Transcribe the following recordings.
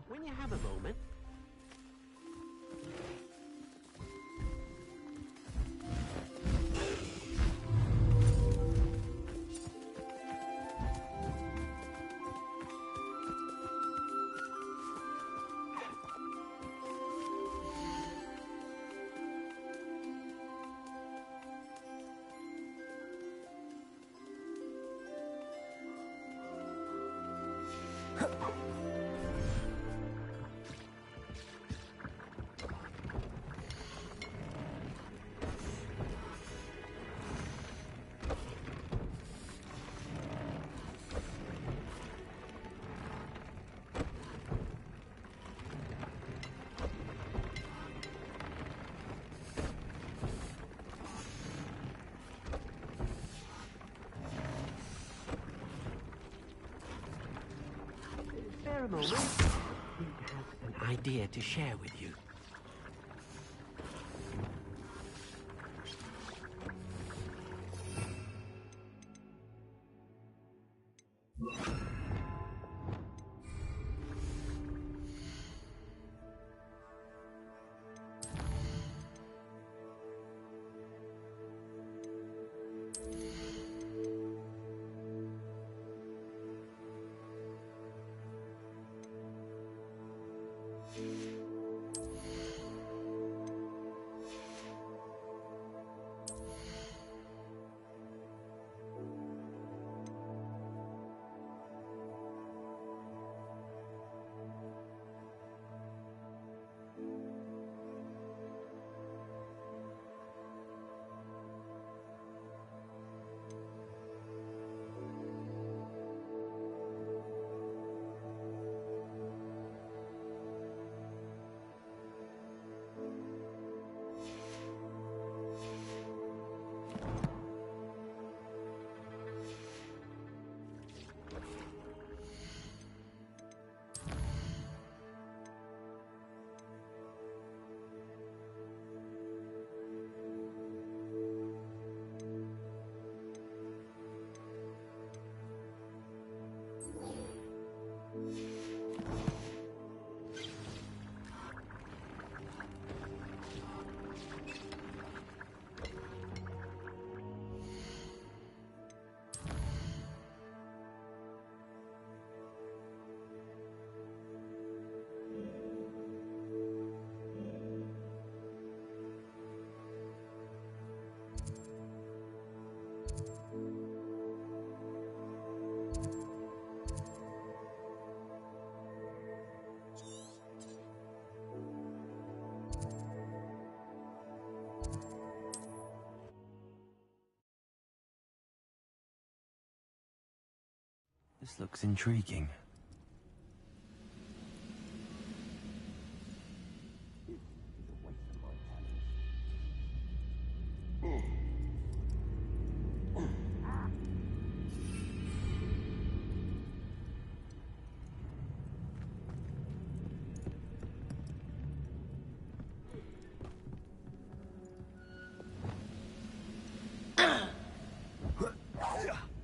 When you have a moment. Spare a moment. We have an idea to share with you. This looks intriguing.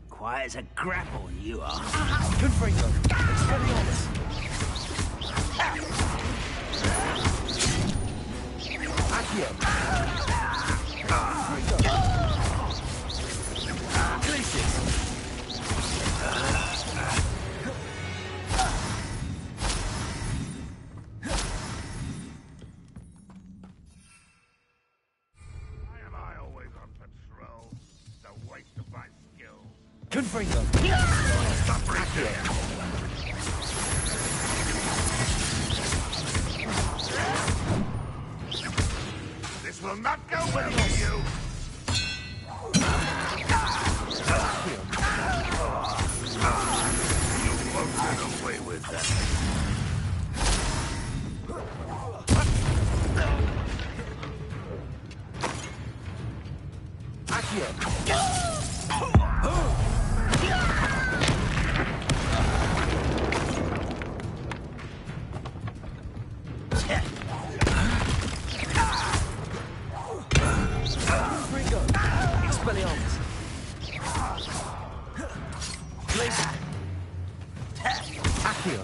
Quiet as a grapple, you are. Good for you. Expelliarmus. Accio. Glacius. Why am I always on patrol? It's a waste of my skills. Confringo. Stop right there. This will not go well for you. You won't get away with that. Expelliarmus. Glacier. Accio.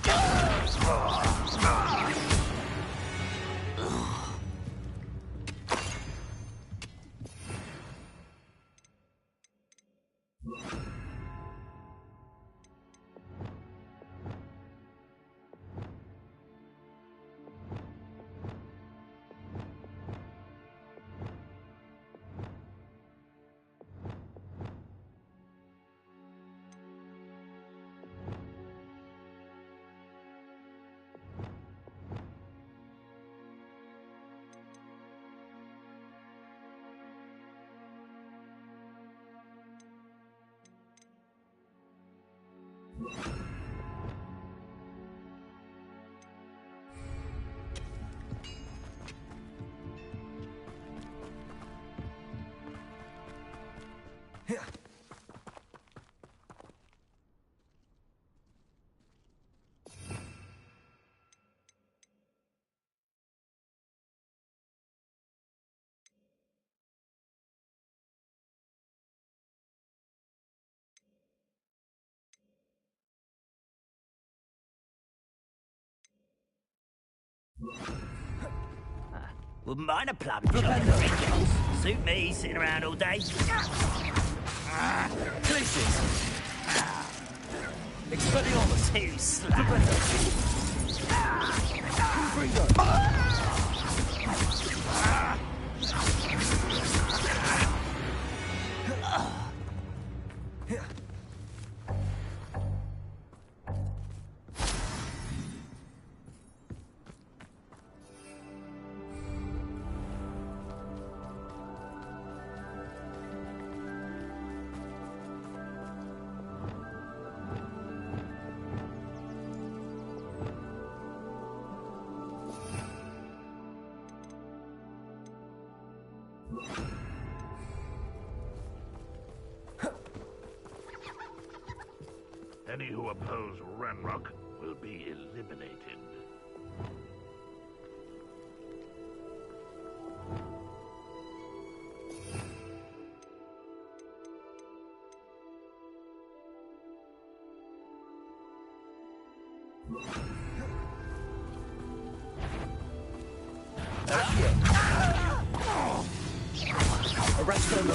Wouldn't mind a plum job. Suit me, sitting around all day. Glaciers. Expelliarmus. Too slack. Confringo. Any who oppose Ranrock will be eliminated. Arrest them.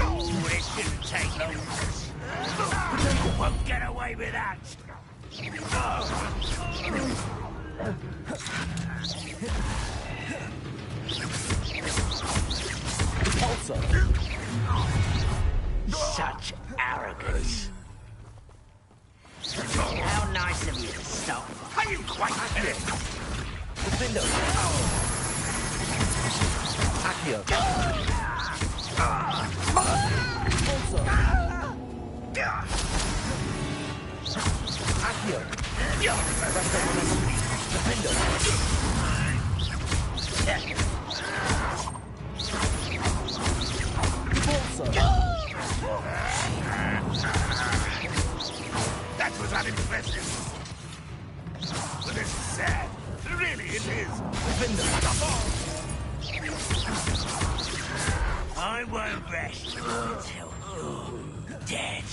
Oh, it shouldn't take long. Won't get away with that. Such arrogance. How nice of you to stop. Are you quite kidding? Defender. Accio. Sponsor. Accio. Defender. That was unimpressive. But it's sad. Really, it is. I won't rest until dead.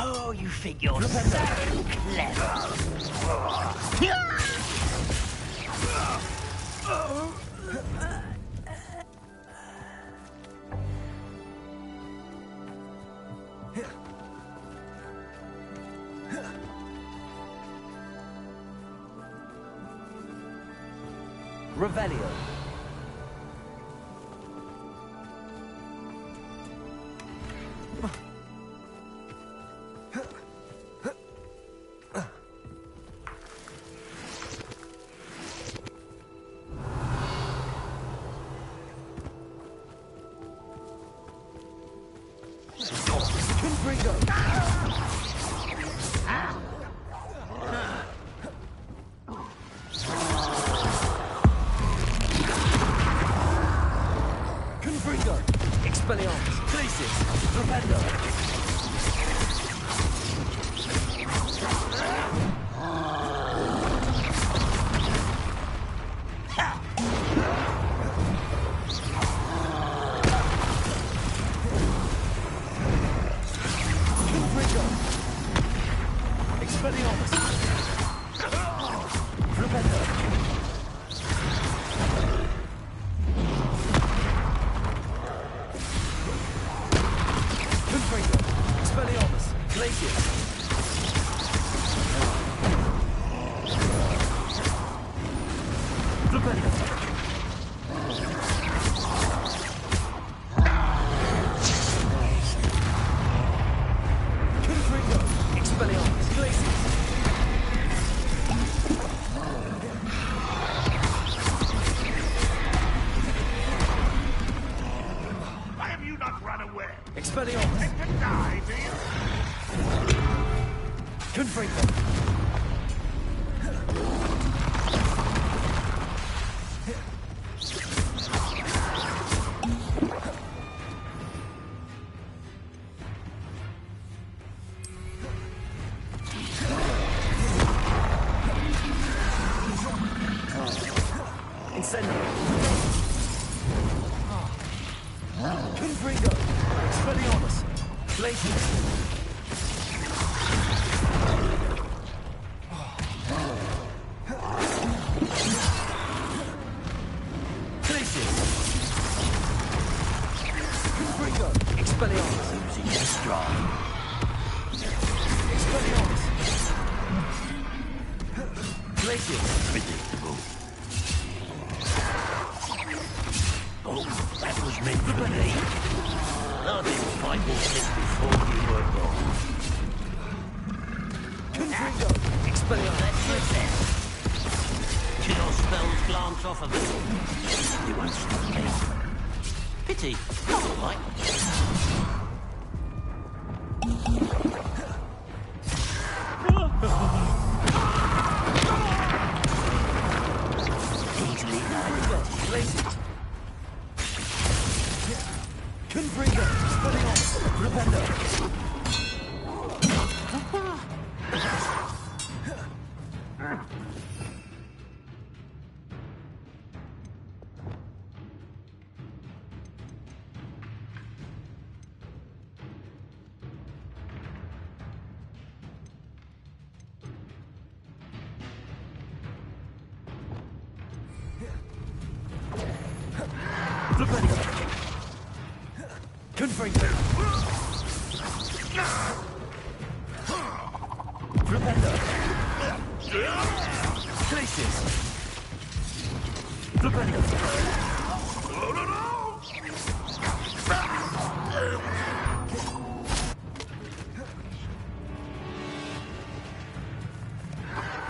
Oh, you think you're so clever. Revelio.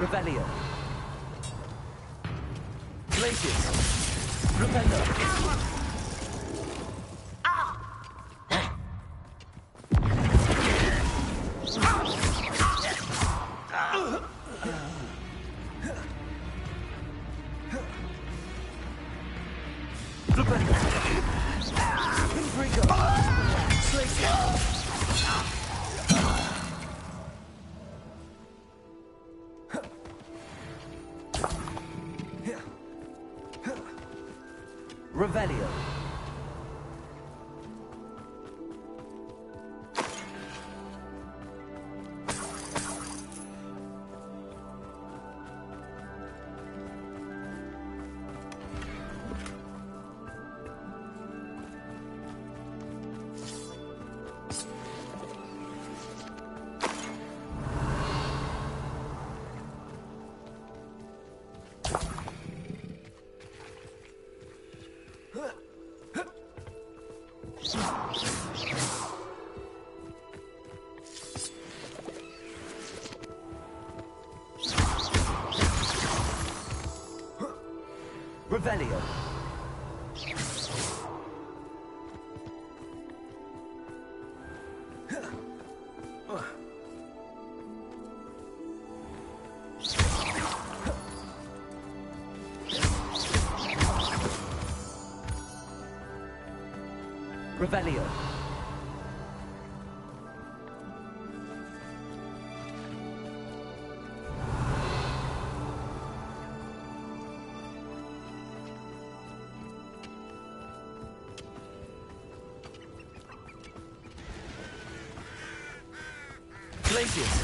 Revelio. Glacius. Revelio. Revelio. Revelio. Revelio. Glacius.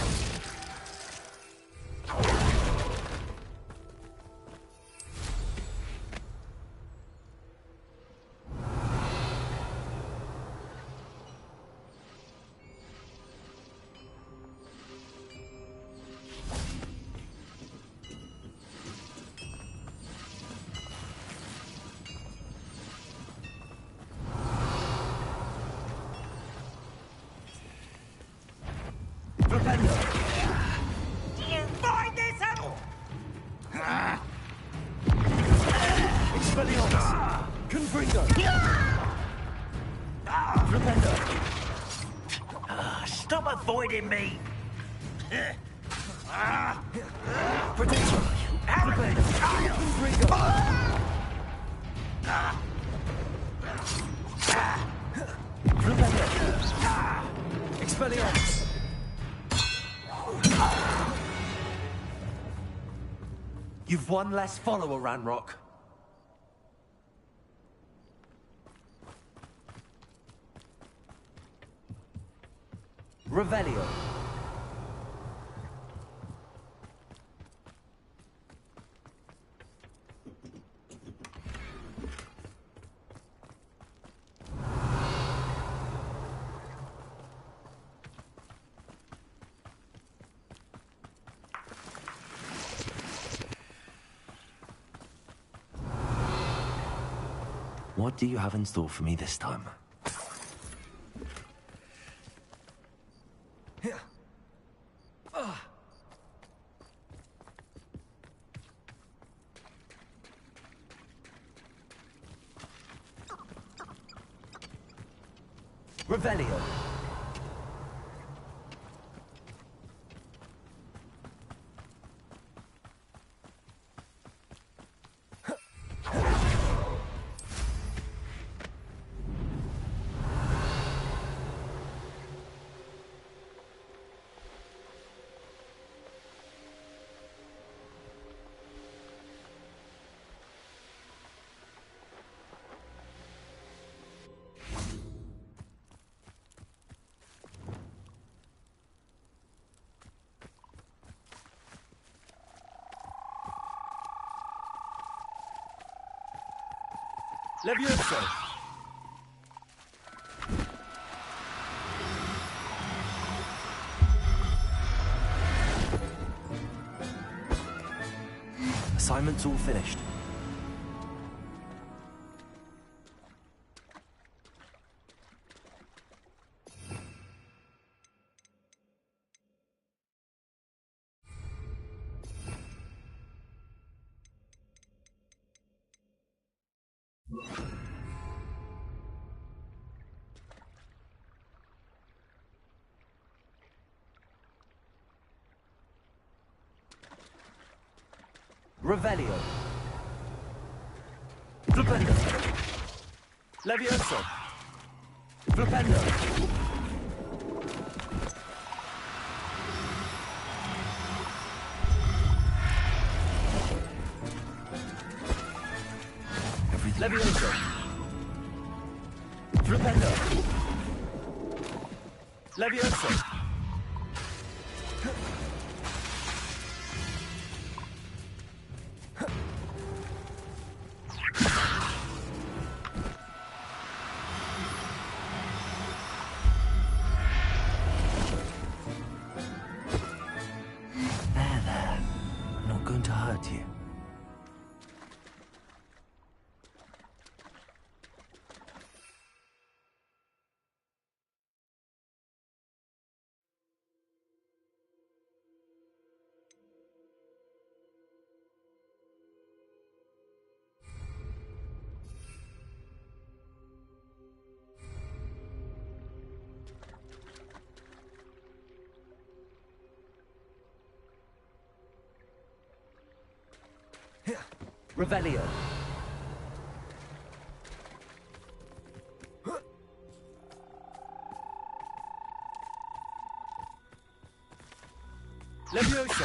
Do you find this out? Expelliarmus. Confringo. Flipendo. Stop avoiding me. Protector. Arrogant child. Confringo. Flipendo. Expelliarmus. You've one less follower, Ranrock. Revelio. What do you have in store for me this time? Revelio. Levioso. Assignment's all finished. Revelio. Flipendo. Levioso. Flipendo. Levioso. Flipendo. Levioso. There. I'm not going to hurt you. Revelio. Levioso.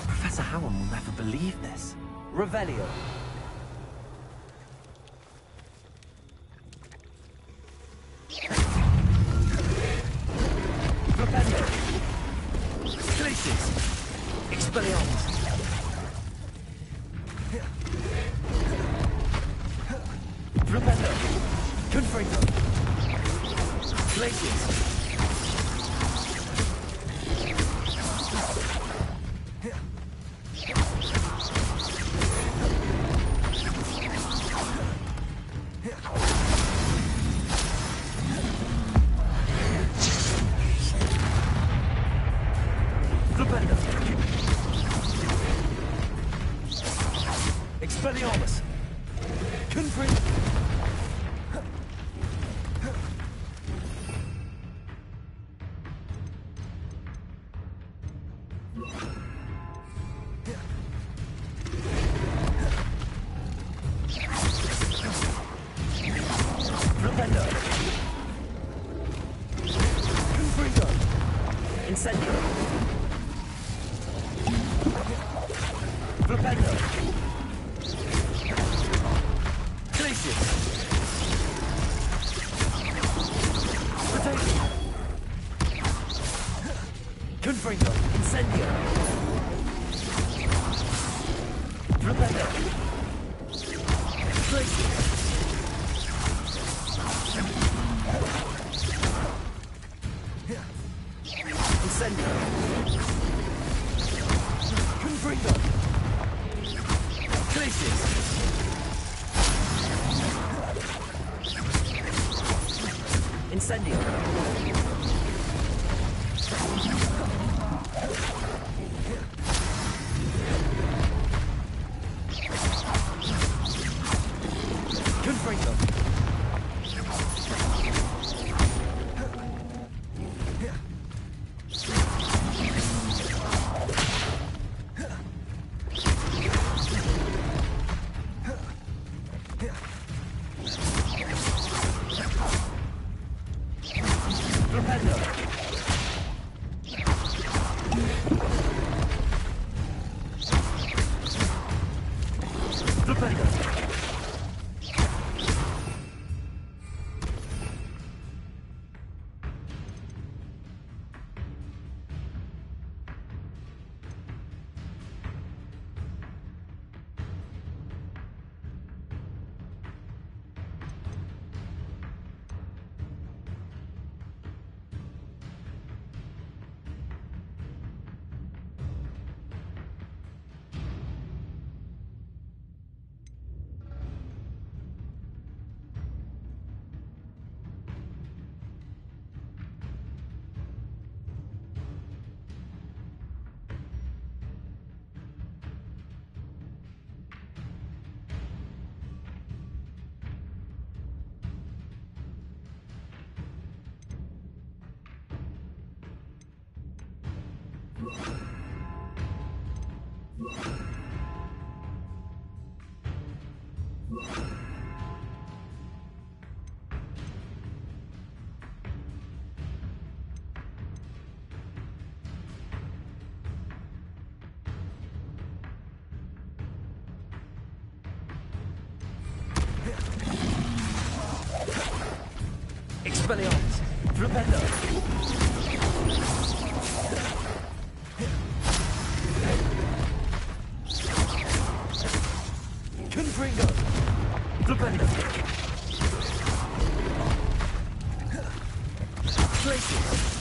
Professor Howard will never believe this. Revelio. Flipendo. Glacius. Expelliarmus. Flipendo. Confringo. Glacius. Expelliarmus! Confringo! Flipendo! Confringo! Incendio! Flipendo! Glacius! Potato! Confringo! Incendio! Flipendo! Glacius! Incendio! Confringo! Glacius! Incendio! Confringo! Flipendo! Flipendo! Expelliarmus! Flipendo! Confringo! Flipendo! Glacius!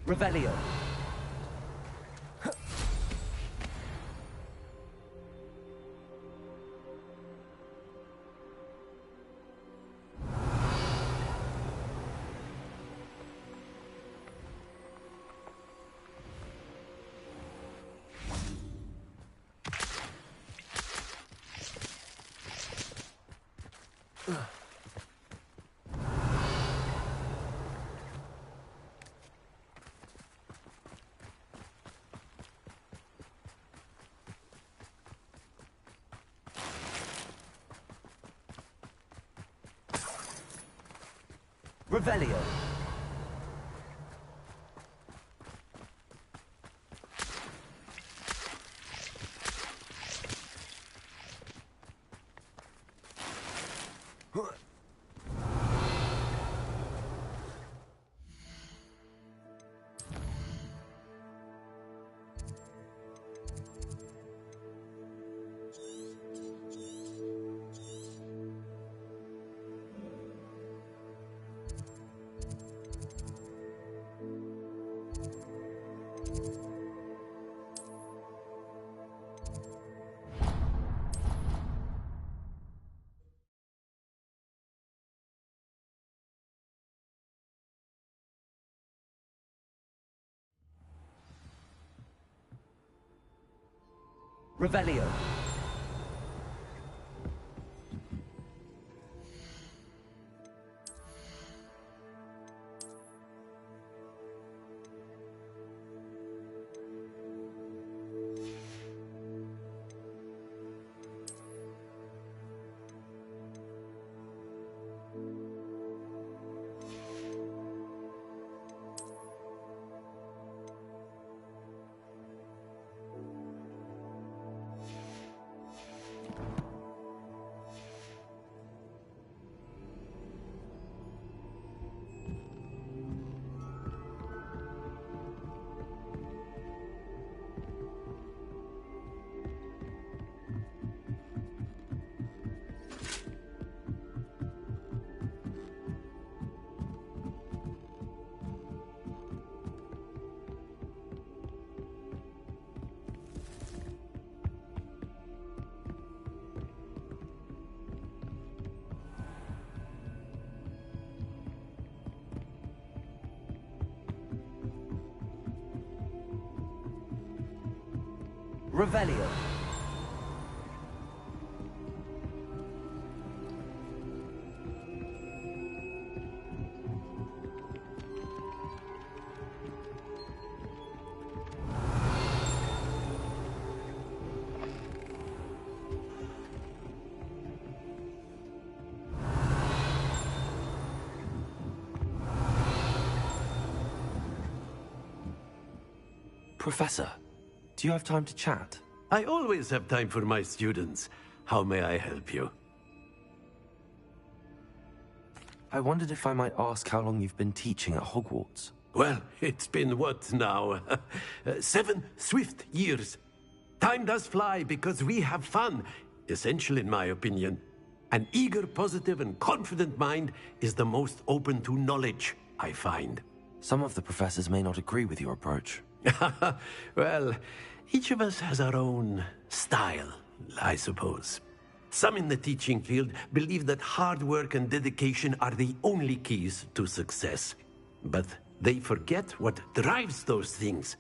Revelio. Revelio. Revelio. Revelio. Professor, do you have time to chat? I always have time for my students. How may I help you? I wondered if I might ask how long you've been teaching at Hogwarts. Well, it's been what now? 7 swift years. Time does fly because we have fun, essential in my opinion. An eager, positive, and confident mind is the most open to knowledge, I find. Some of the professors may not agree with your approach. Well, each of us has our own style, I suppose. Some in the teaching field believe that hard work and dedication are the only keys to success. But they forget what drives those things.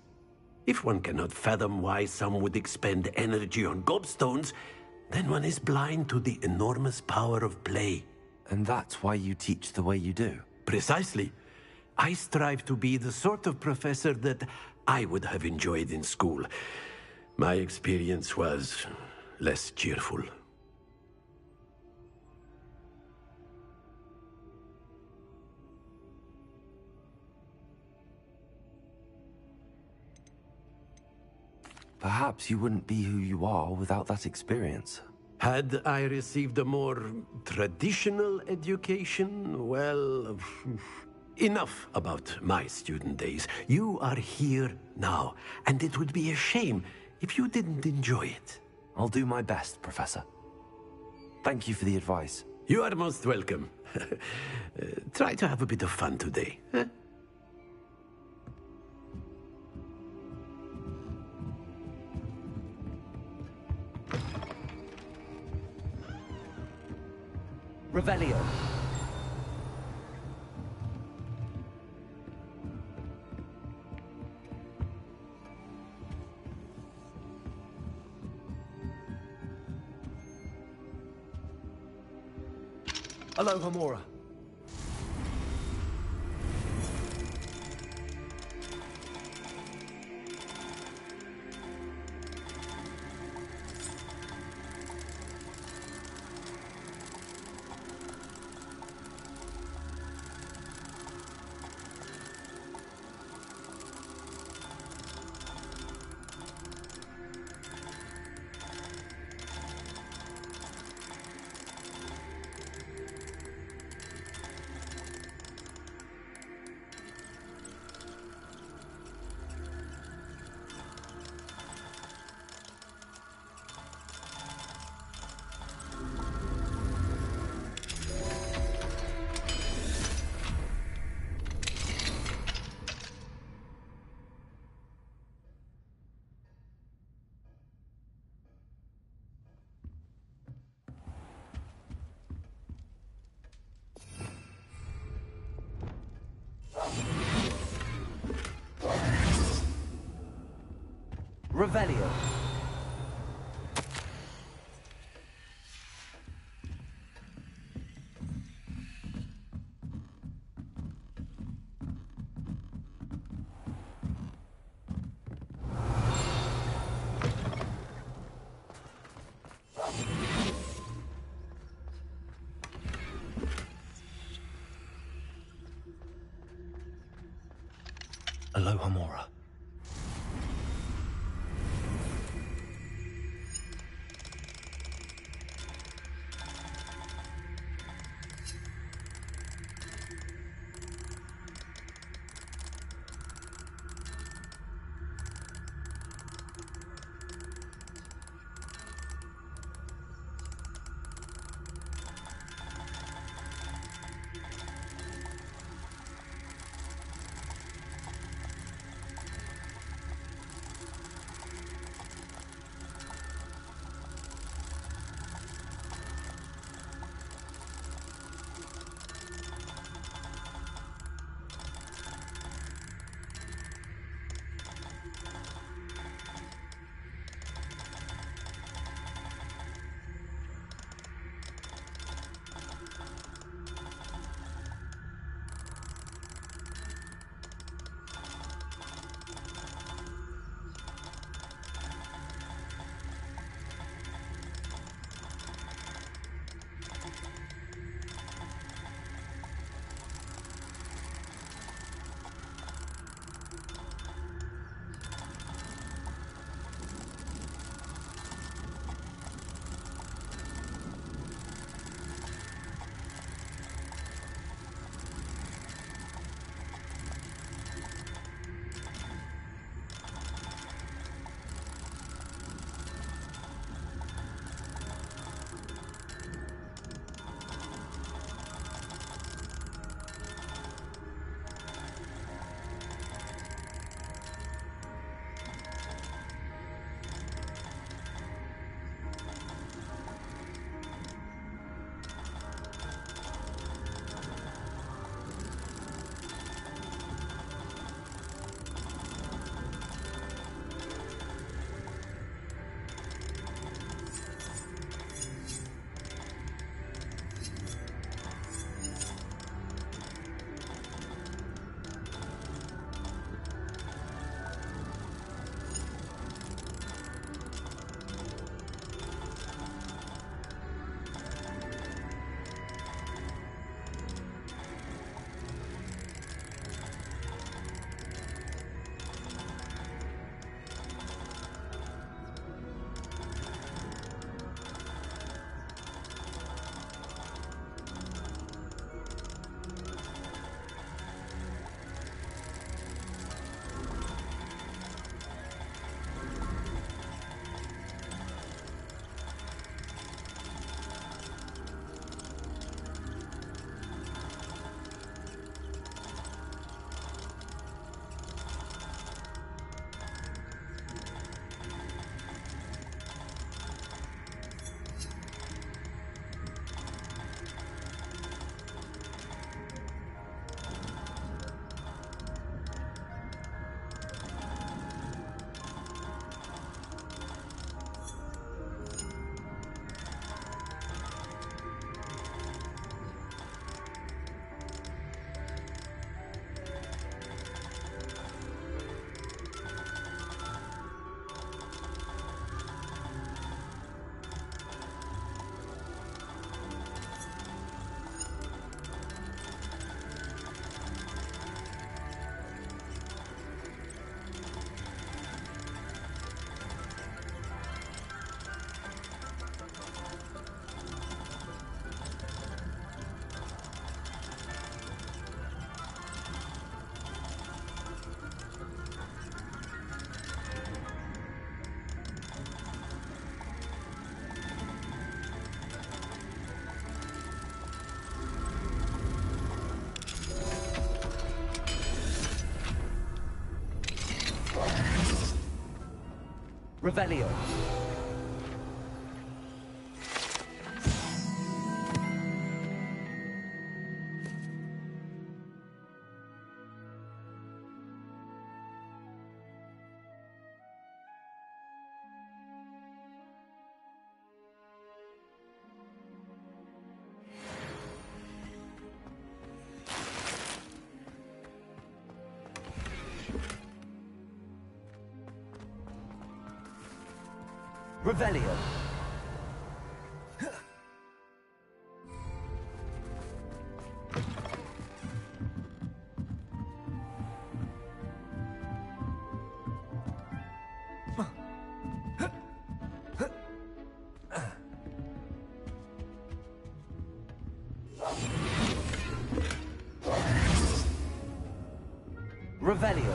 If one cannot fathom why some would expend energy on gobstones, then one is blind to the enormous power of play. And that's why you teach the way you do? Precisely. I strive to be the sort of professor that I would have enjoyed in school. My experience was less cheerful. Perhaps you wouldn't be who you are without that experience. Had I received a more traditional education, well, enough about my student days. You are here now, and it would be a shame if you didn't enjoy it. I'll do my best, Professor. Thank you for the advice. You are most welcome. Try to have a bit of fun today. Huh? Revelio. Alohomora. Revelio. Alohomora. Revelio. Revelio. Revelio.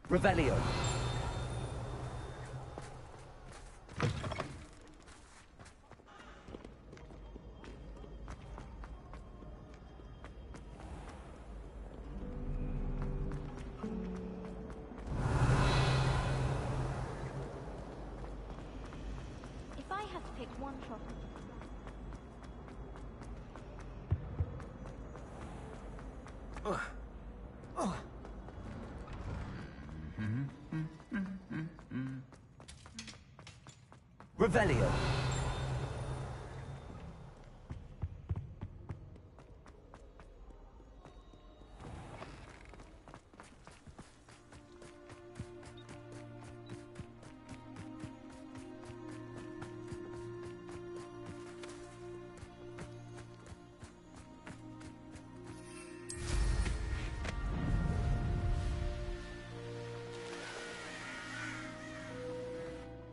Revelio. If I had to pick one tropic. Revelio.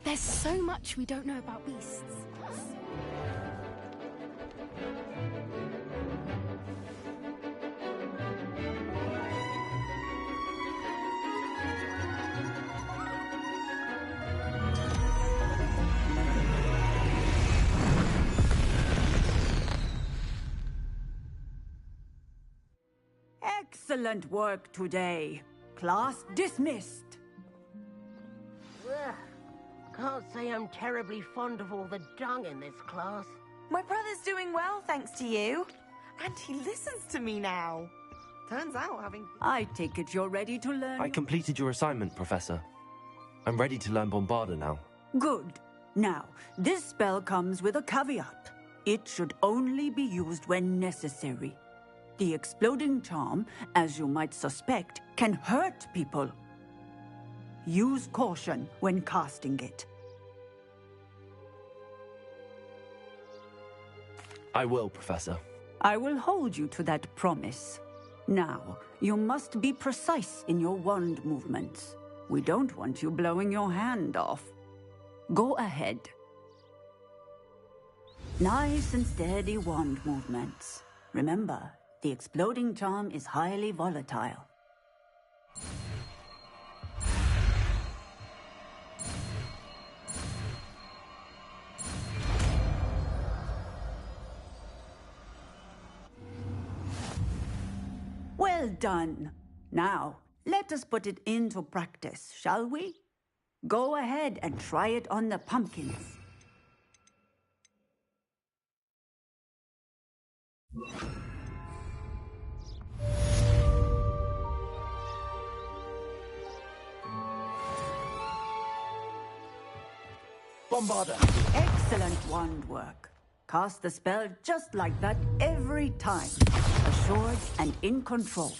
There's so much we don't know about beasts. Excellent work today. Class dismissed. Ugh. Can't say I'm terribly fond of all the dung in this class. My brother's doing well, thanks to you. And he listens to me now. Turns out having... I take it you're ready to learn. I completed your assignment, Professor. I'm ready to learn Bombarda now. Good. Now, this spell comes with a caveat. It should only be used when necessary. The exploding charm, as you might suspect, can hurt people. Use caution when casting it. I will, Professor. I will hold you to that promise. Now, you must be precise in your wand movements. We don't want you blowing your hand off. Go ahead. Nice and steady wand movements. Remember, the exploding charm is highly volatile. Well done. Now, let us put it into practice, shall we? Go ahead and try it on the pumpkins. Bombarda. Excellent wand work. Cast the spell just like that every time. Assured and in control.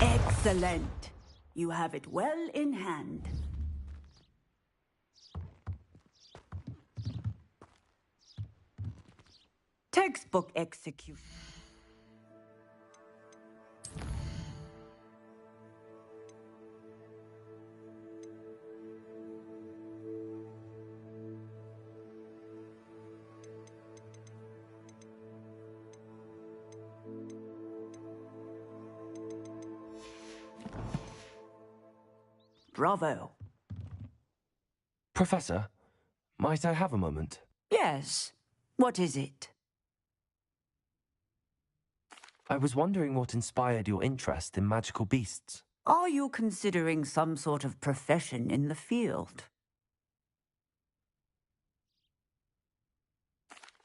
Excellent. you have it well in hand. Textbook execution. Bravo. Professor, might I have a moment? Yes. What is it? I was wondering what inspired your interest in magical beasts. Are you considering some sort of profession in the field?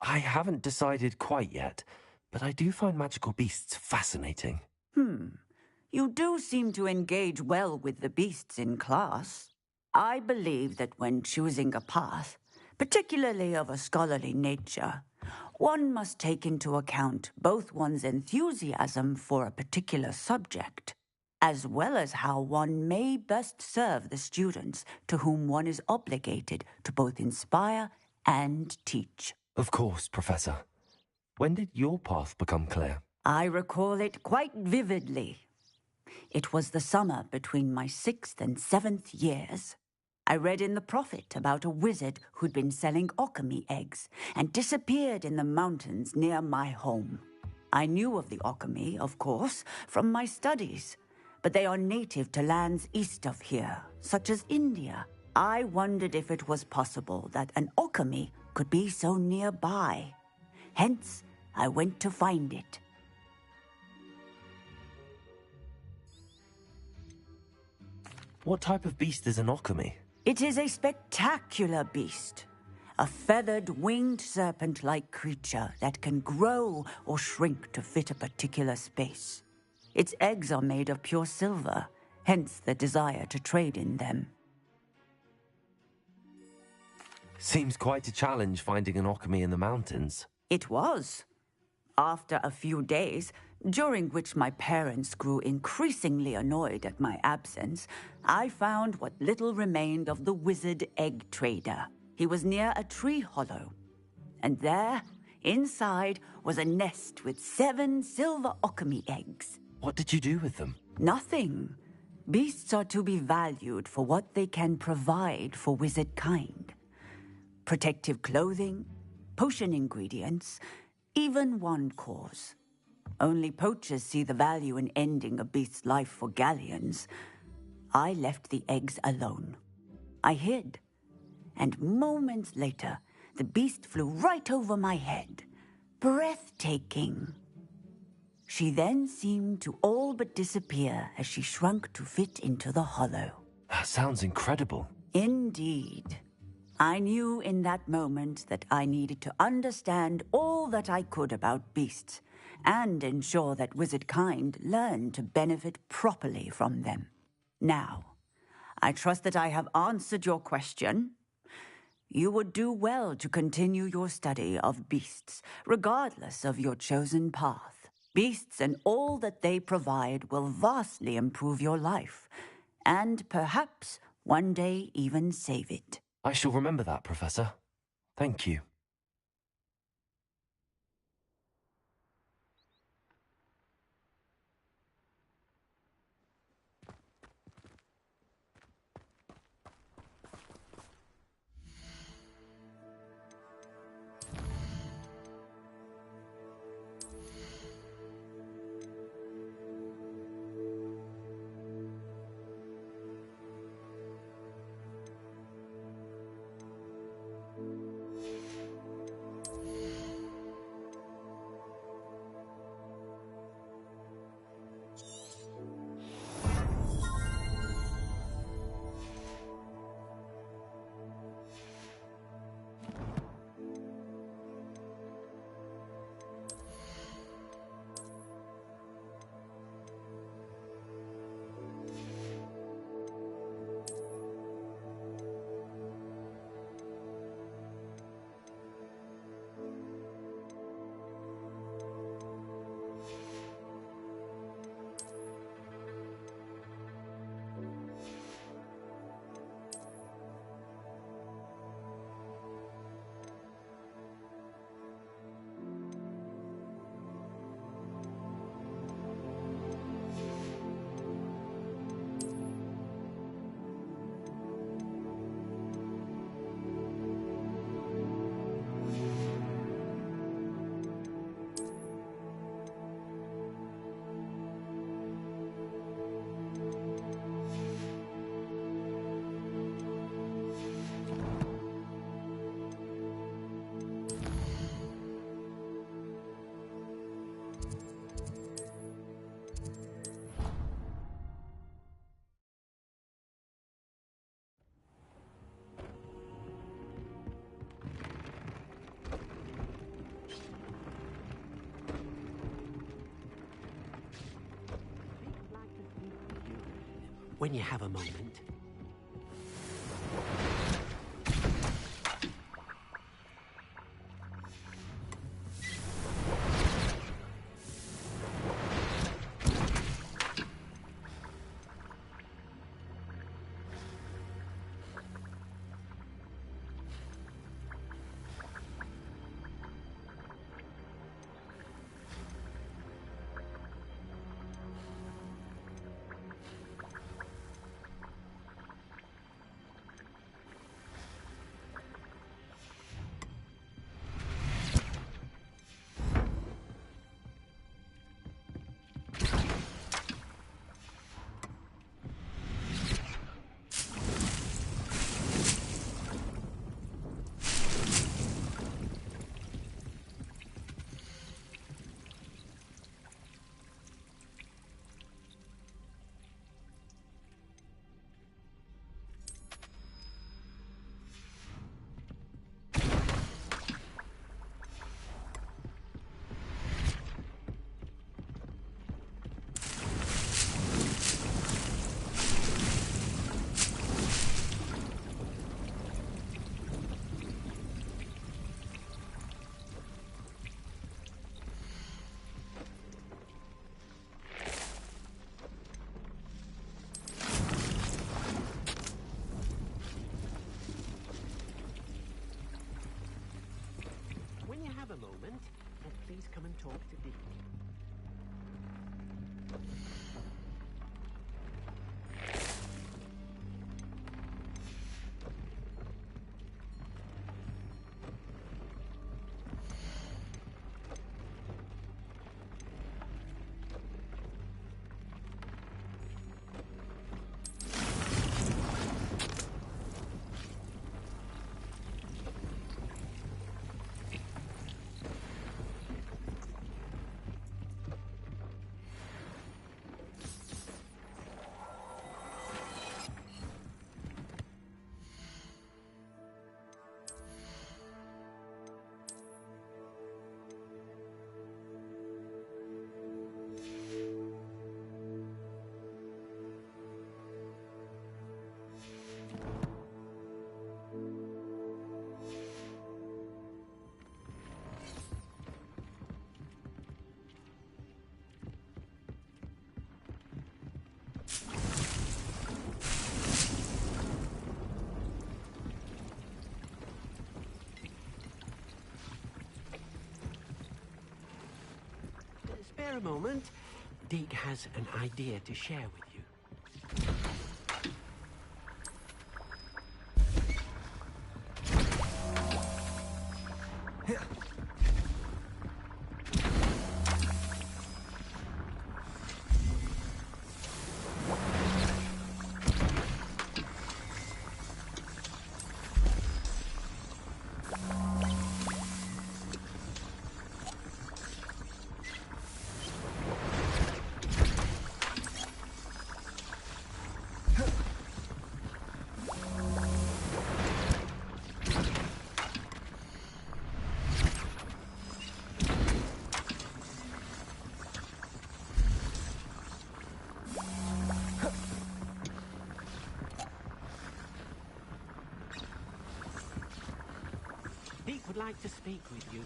I haven't decided quite yet, but I do find magical beasts fascinating. You do seem to engage well with the beasts in class. I believe that when choosing a path, particularly of a scholarly nature, one must take into account both one's enthusiasm for a particular subject, as well as how one may best serve the students to whom one is obligated to both inspire and teach. Of course, Professor. When did your path become clear? I recall it quite vividly. It was the summer between my 6th and 7th years. I read in the Prophet about a wizard who'd been selling alchemy eggs and disappeared in the mountains near my home. I knew of the alchemy, of course, from my studies, but they are native to lands east of here, such as India. I wondered if it was possible that an alchemy could be so nearby. Hence, I went to find it. What type of beast is an alchemy? It is a spectacular beast. A feathered, winged serpent-like creature that can grow or shrink to fit a particular space. Its eggs are made of pure silver, hence the desire to trade in them. Seems quite a challenge finding an alchemy in the mountains. It was. After a few days, during which my parents grew increasingly annoyed at my absence, I found what little remained of the wizard egg trader. He was near a tree hollow, and there, inside, was a nest with 7 silver alchemy eggs. What did you do with them? Nothing. Beasts are to be valued for what they can provide for wizard kind. Protective clothing, potion ingredients, even wand cores. Only poachers see the value in ending a beast's life for galleons. I left the eggs alone. I hid, and moments later, the beast flew right over my head. Breathtaking. She then seemed to all but disappear as she shrunk to fit into the hollow. That sounds incredible. Indeed. I knew in that moment that I needed to understand all that I could about beasts and ensure that wizard kind learned to benefit properly from them. Now, I trust that I have answered your question. You would do well to continue your study of beasts, regardless of your chosen path. Beasts and all that they provide will vastly improve your life, and perhaps one day even save it. I shall remember that, Professor. Thank you. when you have a moment. When you have a moment, please come and talk to Dean. Spare a moment. Deke has an idea to share with you. Deke would like to speak with you.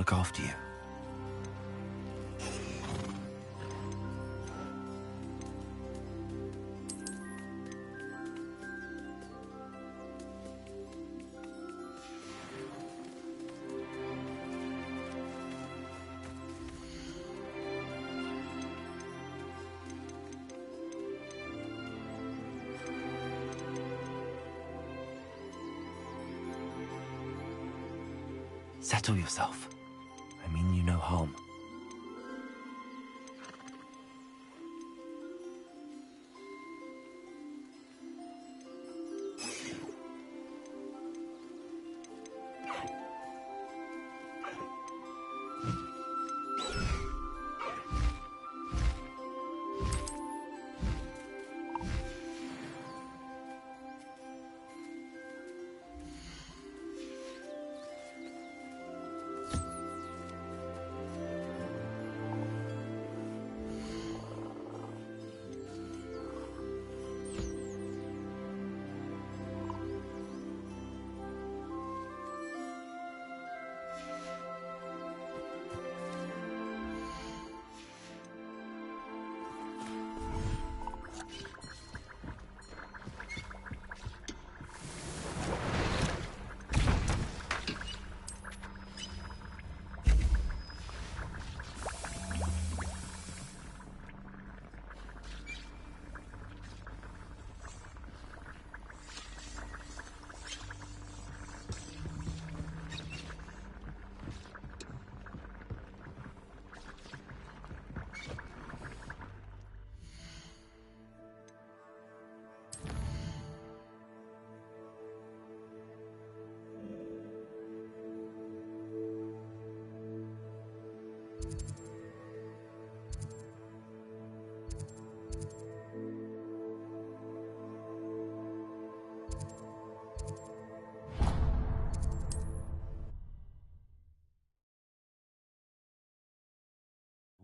look after you. Settle yourself. I mean you no harm.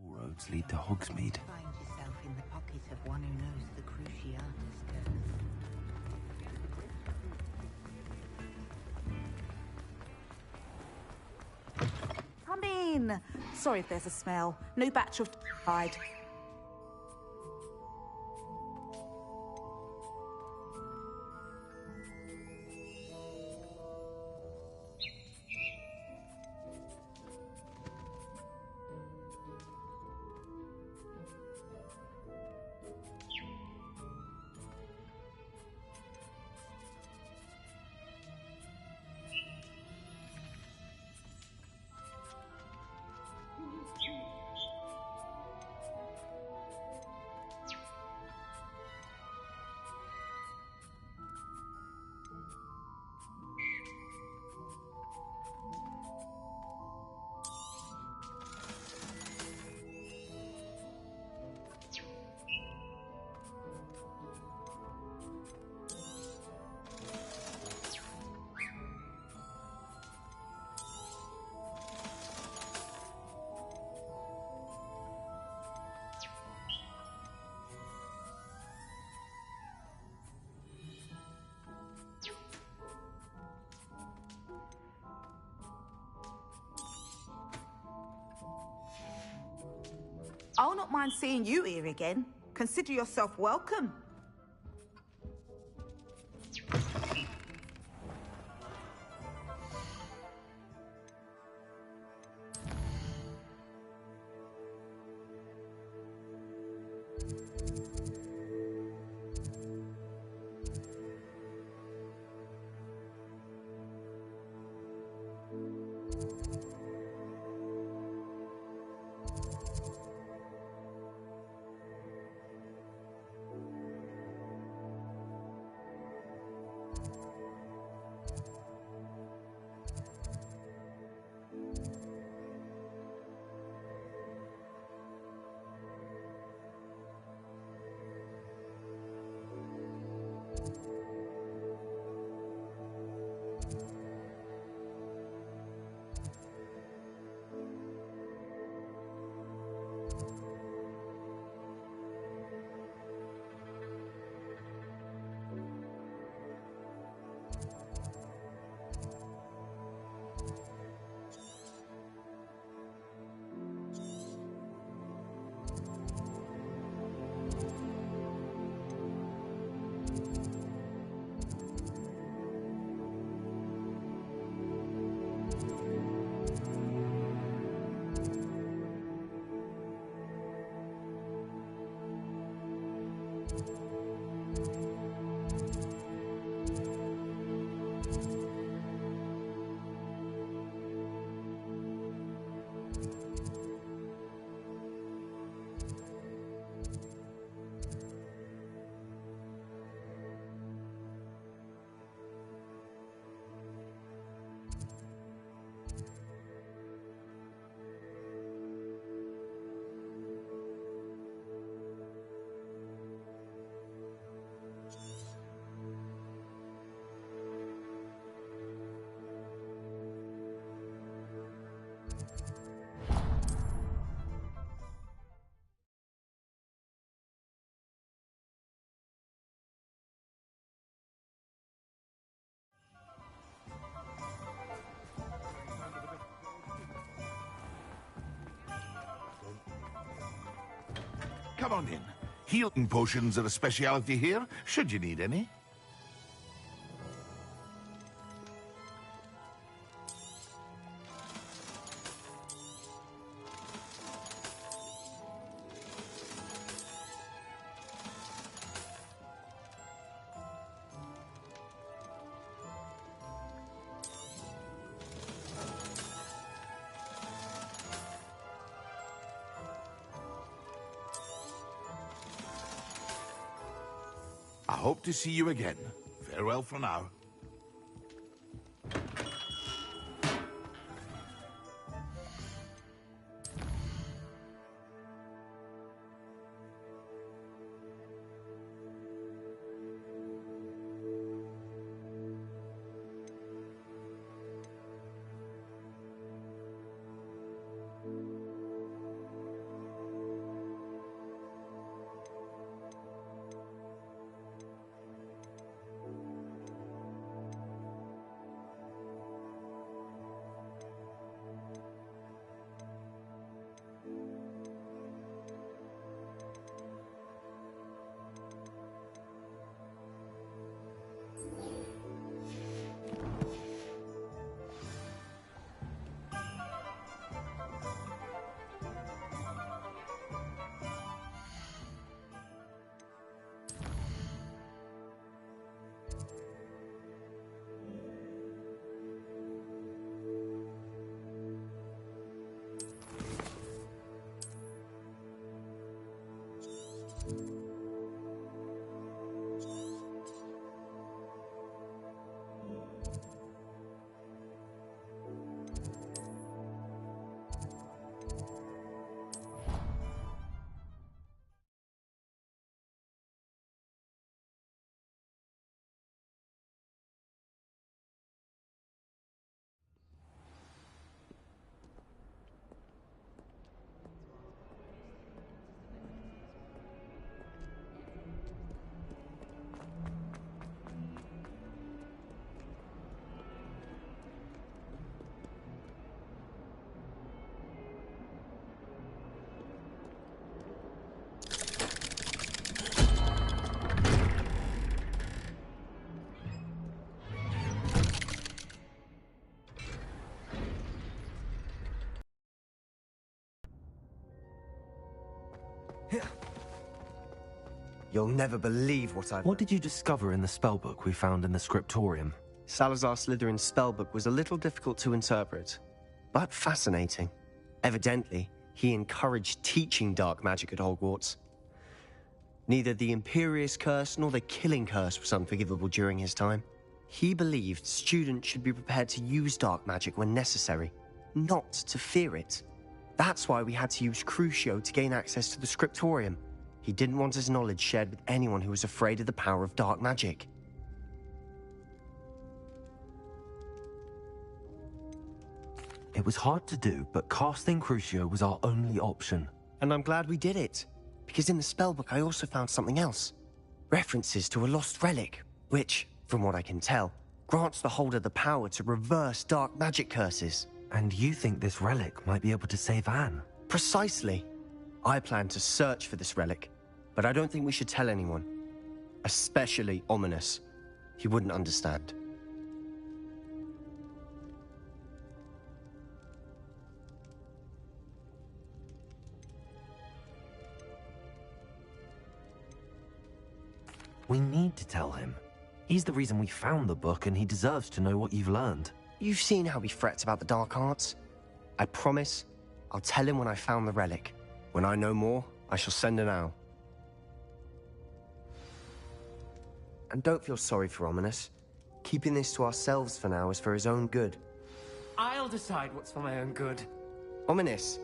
All roads lead to Hogsmeade. Find yourself in the pocket of one who knows the Cruciatus curse. Come in. Sorry if there's a smell. New batch of fried. I'll not mind seeing you here again. Consider yourself welcome. Come on in. Healing potions are a speciality here, should you need any. I hope to see you again. Farewell for now. You'll never believe what I've... What did you discover in the spellbook we found in the scriptorium? Salazar Slytherin's spellbook was a little difficult to interpret, but fascinating. Evidently, he encouraged teaching dark magic at Hogwarts. Neither the Imperious Curse nor the Killing Curse was unforgivable during his time. He believed students should be prepared to use dark magic when necessary, not to fear it. That's why we had to use Crucio to gain access to the scriptorium. He didn't want his knowledge shared with anyone who was afraid of the power of dark magic. It was hard to do, but casting Crucio was our only option. And I'm glad we did it, because in the spellbook I also found something else. References to a lost relic, which, from what I can tell, grants the holder the power to reverse dark magic curses. And you think this relic might be able to save Anne? Precisely. I plan to search for this relic, but I don't think we should tell anyone. Especially Ominous. He wouldn't understand. We need to tell him. He's the reason we found the book, and he deserves to know what you've learned. You've seen how he frets about the dark arts. I promise, I'll tell him when I found the relic. When I know more, I shall send an owl. And don't feel sorry for Ominous. Keeping this to ourselves for now is for his own good. I'll decide what's for my own good. Ominous,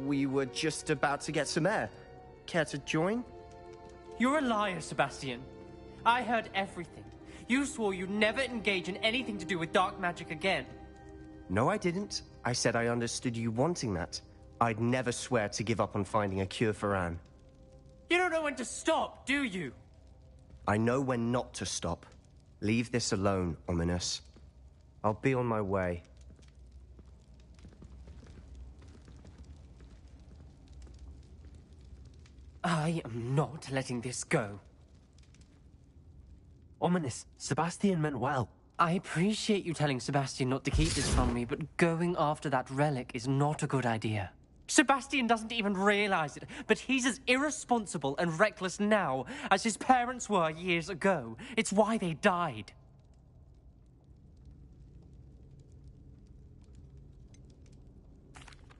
we were just about to get some air. Care to join? You're a liar, Sebastian. I heard everything. You swore you'd never engage in anything to do with dark magic again. No, I didn't. I said I understood you wanting that. I'd never swear to give up on finding a cure for Anne. You don't know when to stop, do you? I know when not to stop. Leave this alone, Ominous. I'll be on my way. I am not letting this go. Ominous, Sebastian meant well. I appreciate you telling Sebastian not to keep this from me, but going after that relic is not a good idea. Sebastian doesn't even realize it, but he's as irresponsible and reckless now as his parents were years ago. It's why they died.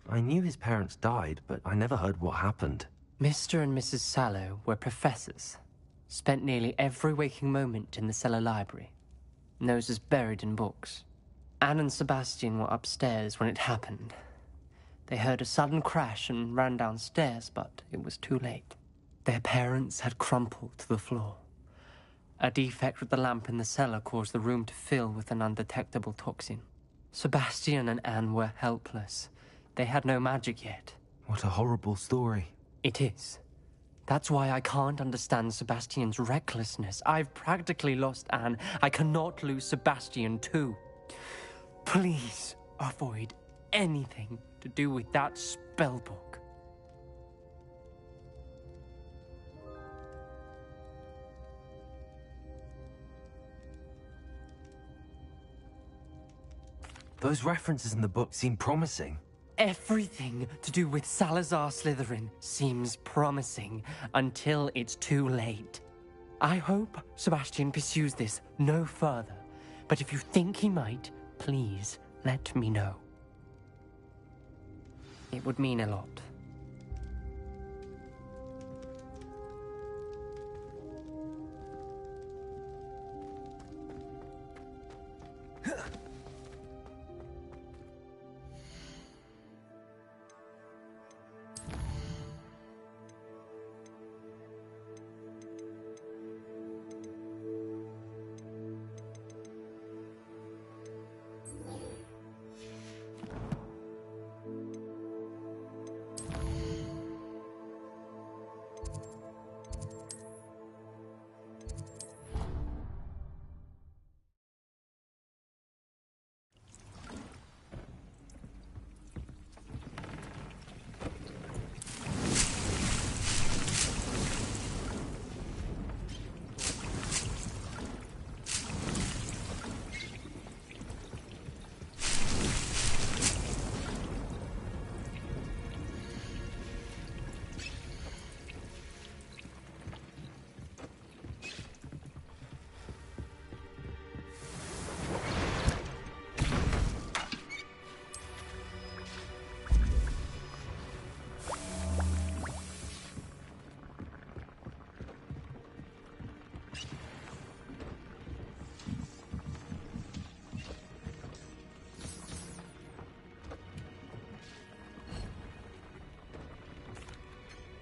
I knew his parents died, but I never heard what happened. Mr. and Mrs. Sallow were professors. Spent nearly every waking moment in the cellar library. Noses buried in books. Anne and Sebastian were upstairs when it happened. They heard a sudden crash and ran downstairs, but it was too late. Their parents had crumpled to the floor. A defect with the lamp in the cellar caused the room to fill with an undetectable toxin. Sebastian and Anne were helpless. They had no magic yet. What a horrible story. It is. That's why I can't understand Sebastian's recklessness. I've practically lost Anne. I cannot lose Sebastian too. Please avoid anything to do with that spellbook. Those references in the book seem promising. Everything to do with Salazar Slytherin seems promising until it's too late. I hope Sebastian pursues this no further, but if you think he might, please let me know. It would mean a lot.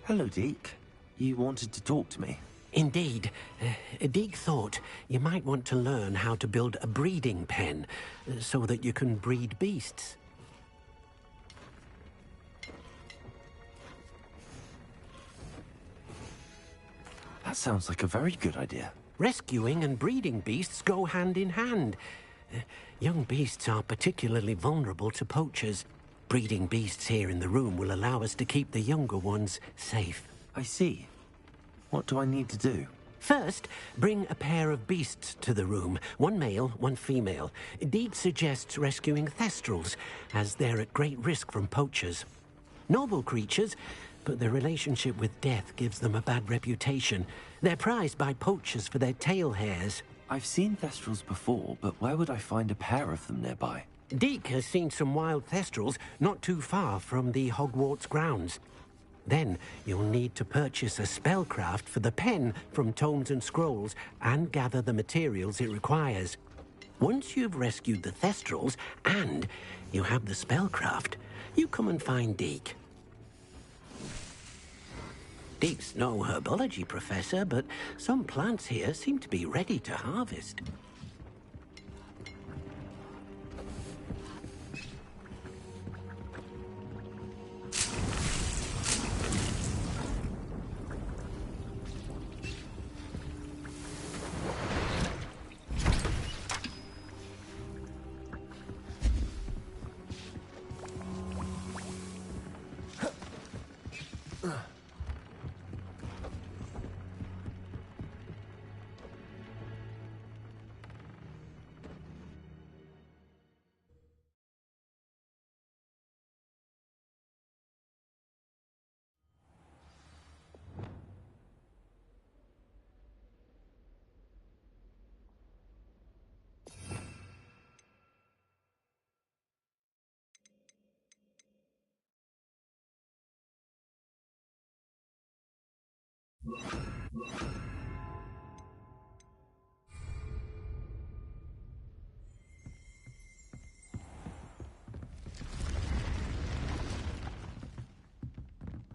Hello, Deke. You wanted to talk to me? Indeed. Deke thought you might want to learn how to build a breeding pen so that you can breed beasts. That sounds like a very good idea. Rescuing and breeding beasts go hand in hand. Young beasts are particularly vulnerable to poachers. Breeding beasts here in the room will allow us to keep the younger ones safe. I see. What do I need to do? First, bring a pair of beasts to the room. One male, one female. Deke suggests rescuing thestrals, as they're at great risk from poachers. Noble creatures, but their relationship with death gives them a bad reputation. They're prized by poachers for their tail hairs. I've seen Thestrals before, but where would I find a pair of them nearby? Deke has seen some wild Thestrals not too far from the Hogwarts grounds. Then you'll need to purchase a spellcraft for the pen from Tomes and Scrolls and gather the materials it requires. Once you've rescued the Thestrals and you have the spellcraft, you come and find Deke. Deke's no herbology professor, but some plants here seem to be ready to harvest.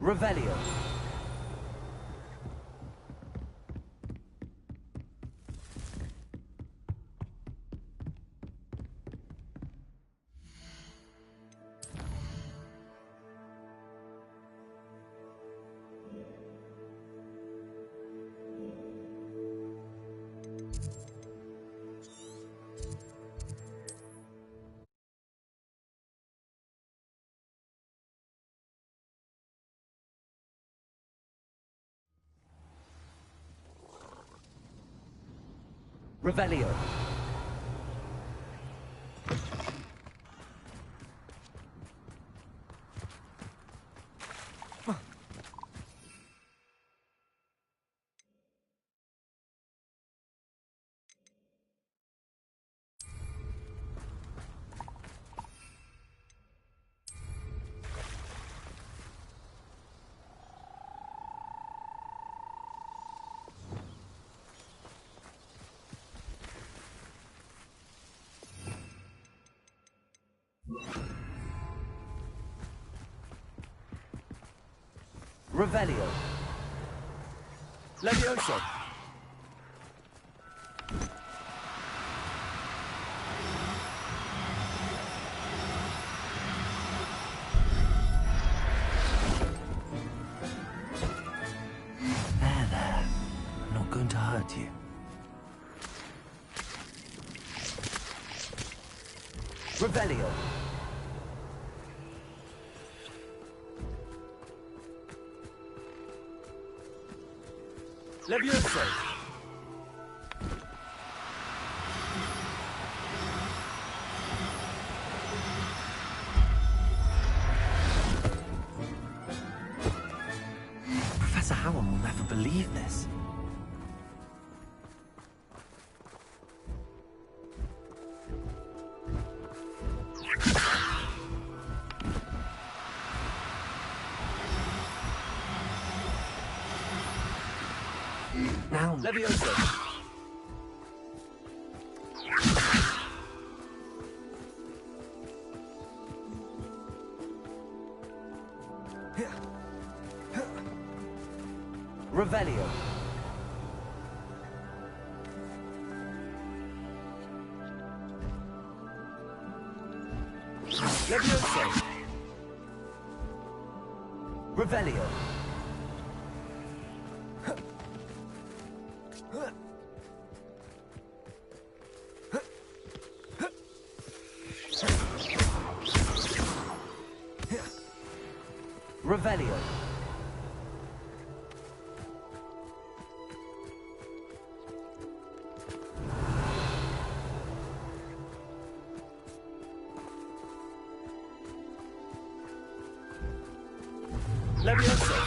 Revelio. Revelio. Revelio. Levioso. There. I'm not going to hurt you. Revelio. Levioso. Professor Howard will never believe this. Now, Levioso. Revelio. Levioso. Revelio. Revelio. Levioso.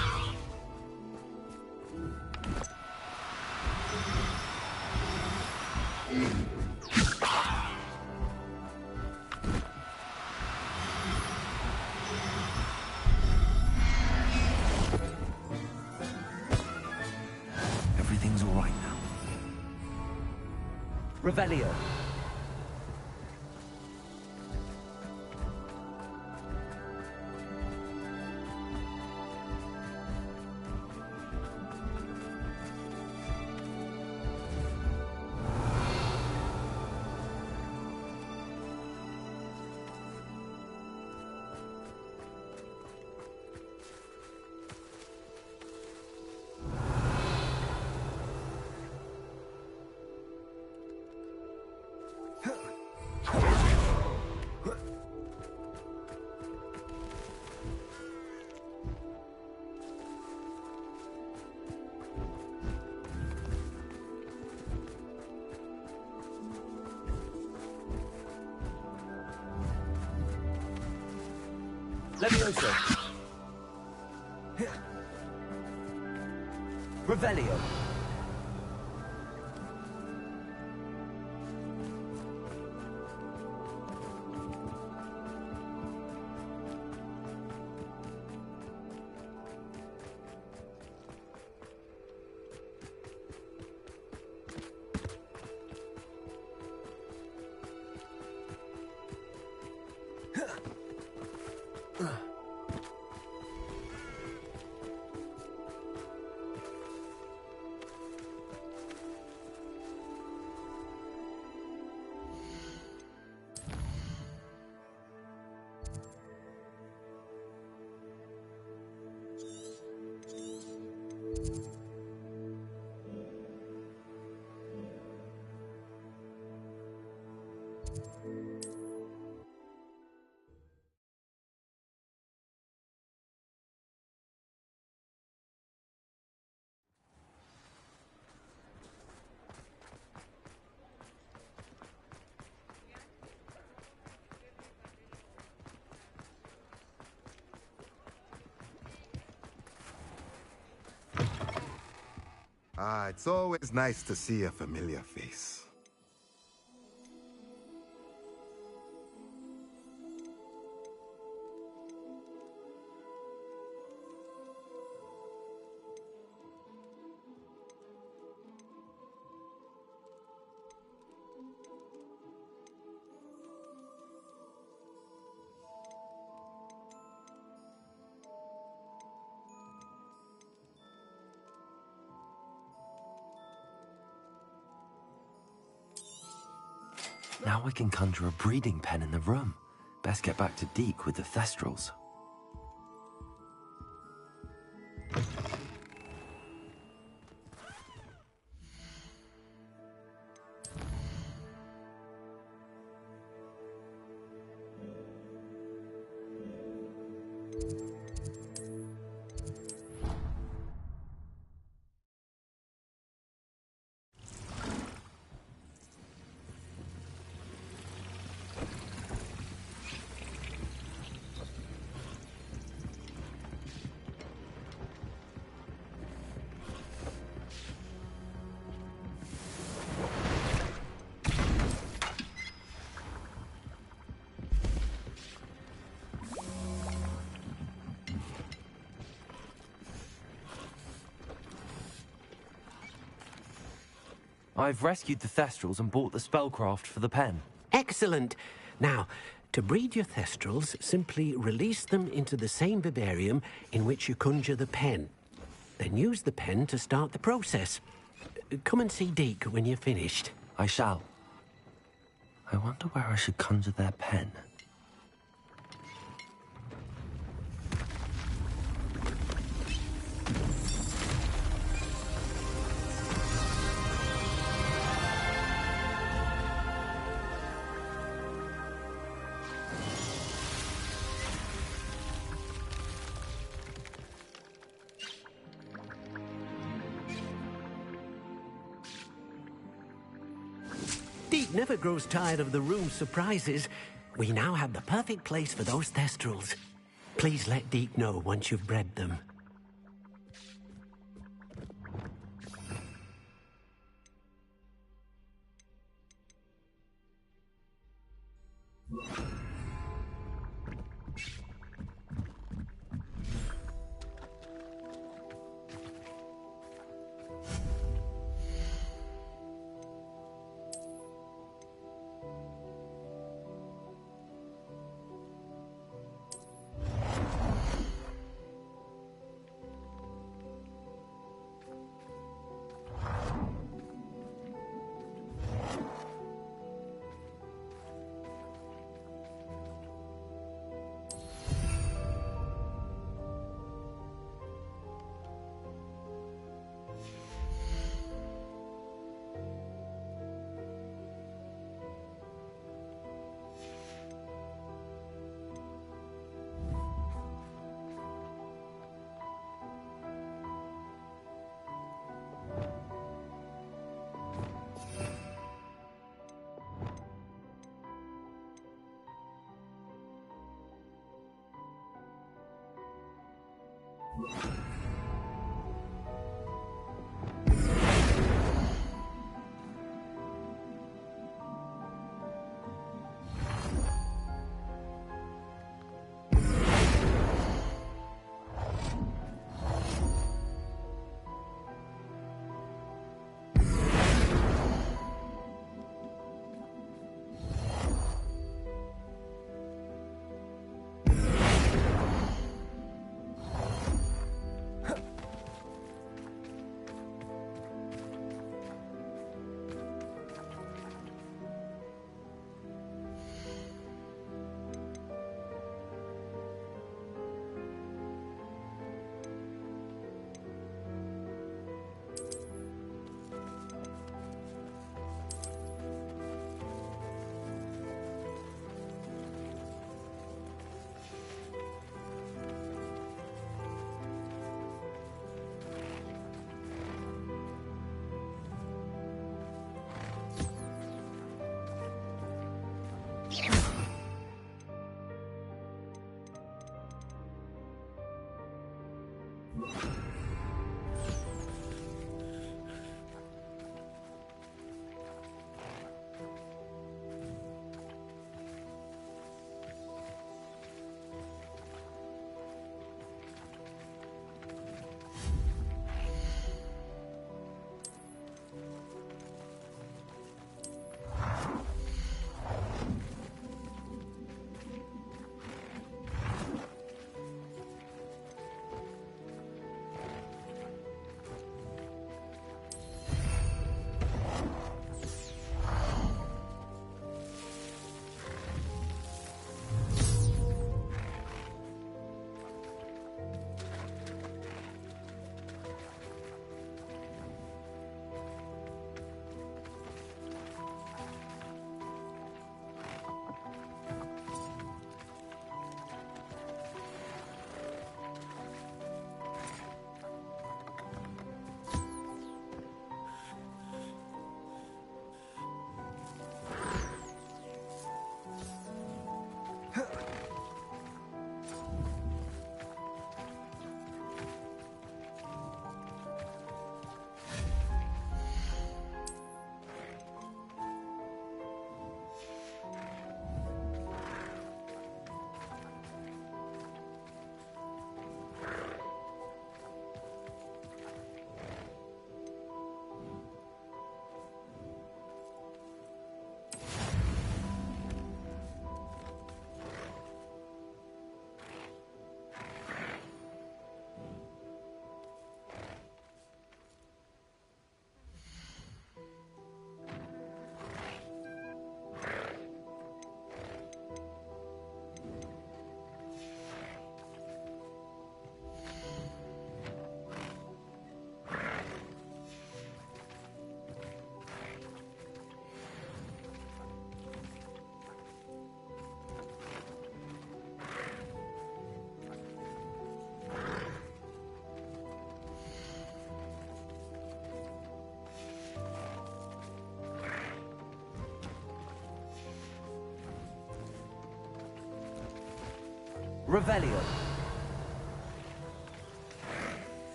Everything's all right now. Revelio. Levioso. Revelio. It's always nice to see a familiar face. Now I can conjure a breeding pen in the room. Best get back to Deke with the Thestrals. I've rescued the Thestrals and bought the spellcraft for the pen. Excellent. Now, to breed your Thestrals, simply release them into the same vivarium in which you conjure the pen. Then use the pen to start the process. Come and see Deke when you're finished. I shall. I wonder where I should conjure their pen. Deke never grows tired of the room's surprises. We now have the perfect place for those Thestrals. Please let Deke know once you've bred them. Revelio.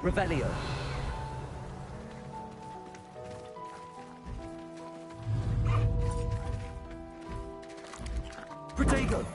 Revelio. Protego.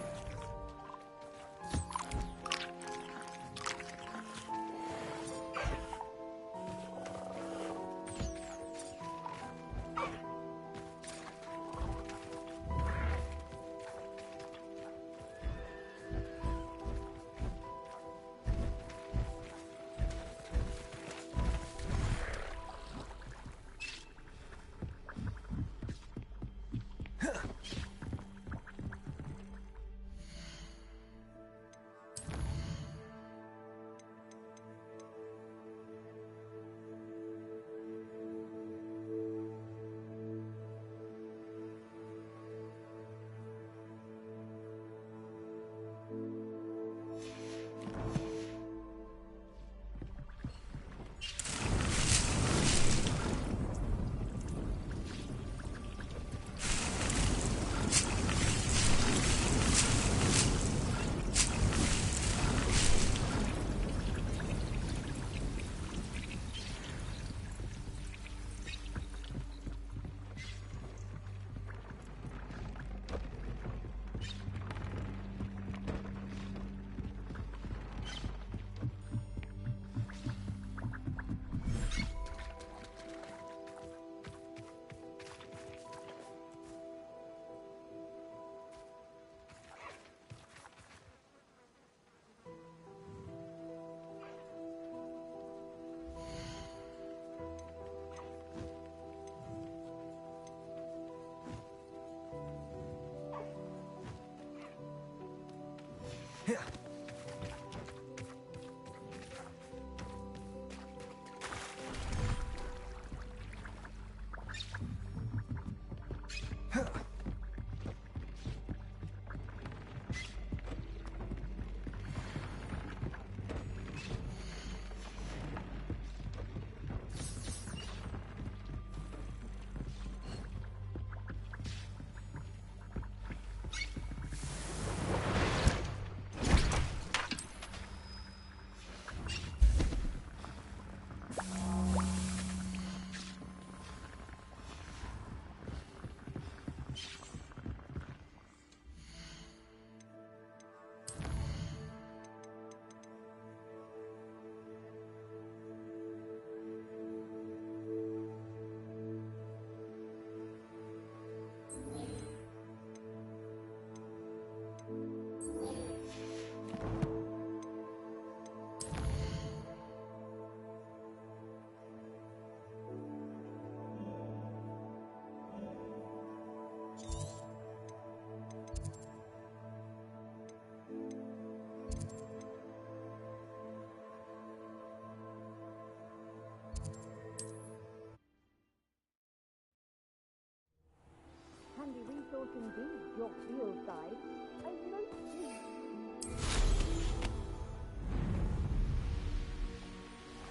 Handy resource indeed, your field guide. I noticed.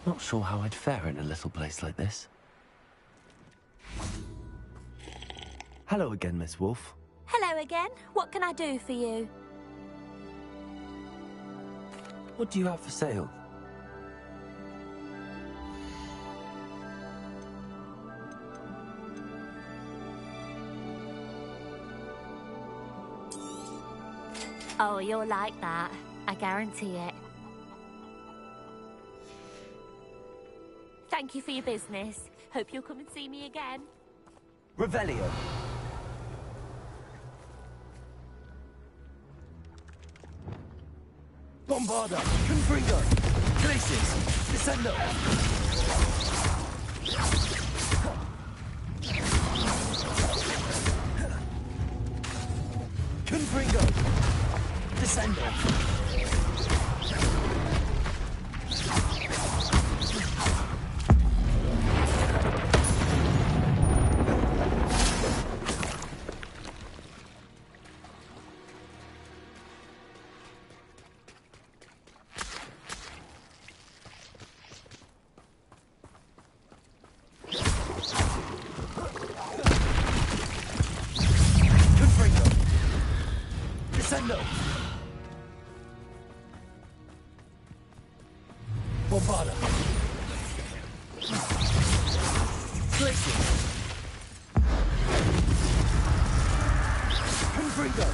Not sure how I'd fare in a little place like this. Hello again, Miss Wolf. Hello again. What can I do for you? What do you have for sale? Oh, you'll like that. I guarantee it. Thank you for your business. Hope you'll come and see me again. Revelio. Bombarda. Confringo. Glacius. Descendo. Confringo. Descendo. Descendo. Bombarda. Confringo!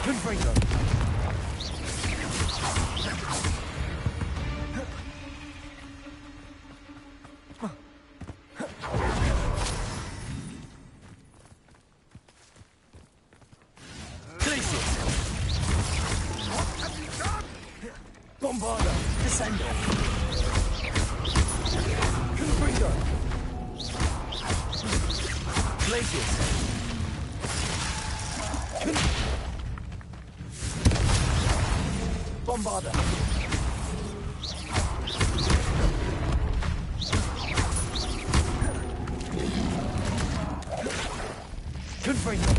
Confringo! Bombarda! Descendo! Confringo! Glacius! Bombarda! Confringo!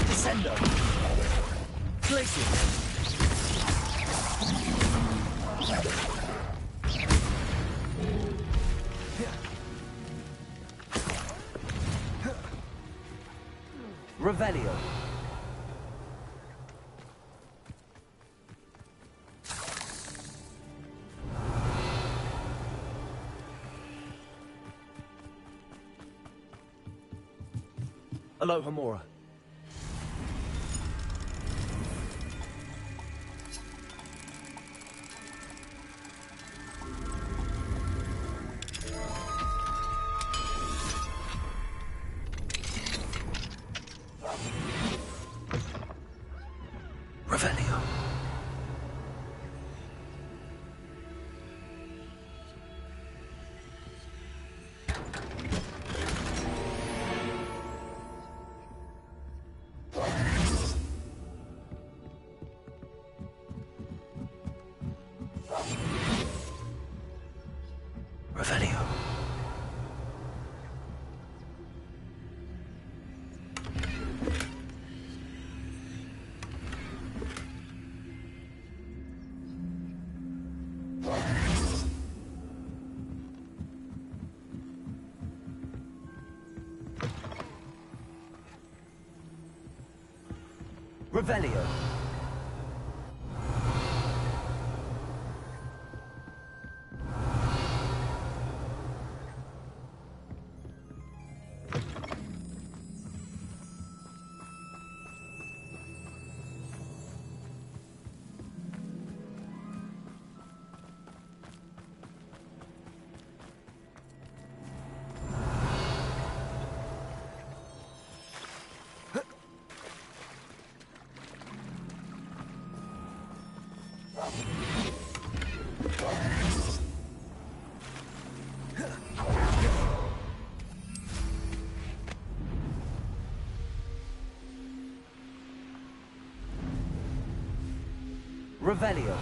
Descendo! Glacius! Revelio. Aloha Mora. Revelio. Revelio. Revelio. Revelio.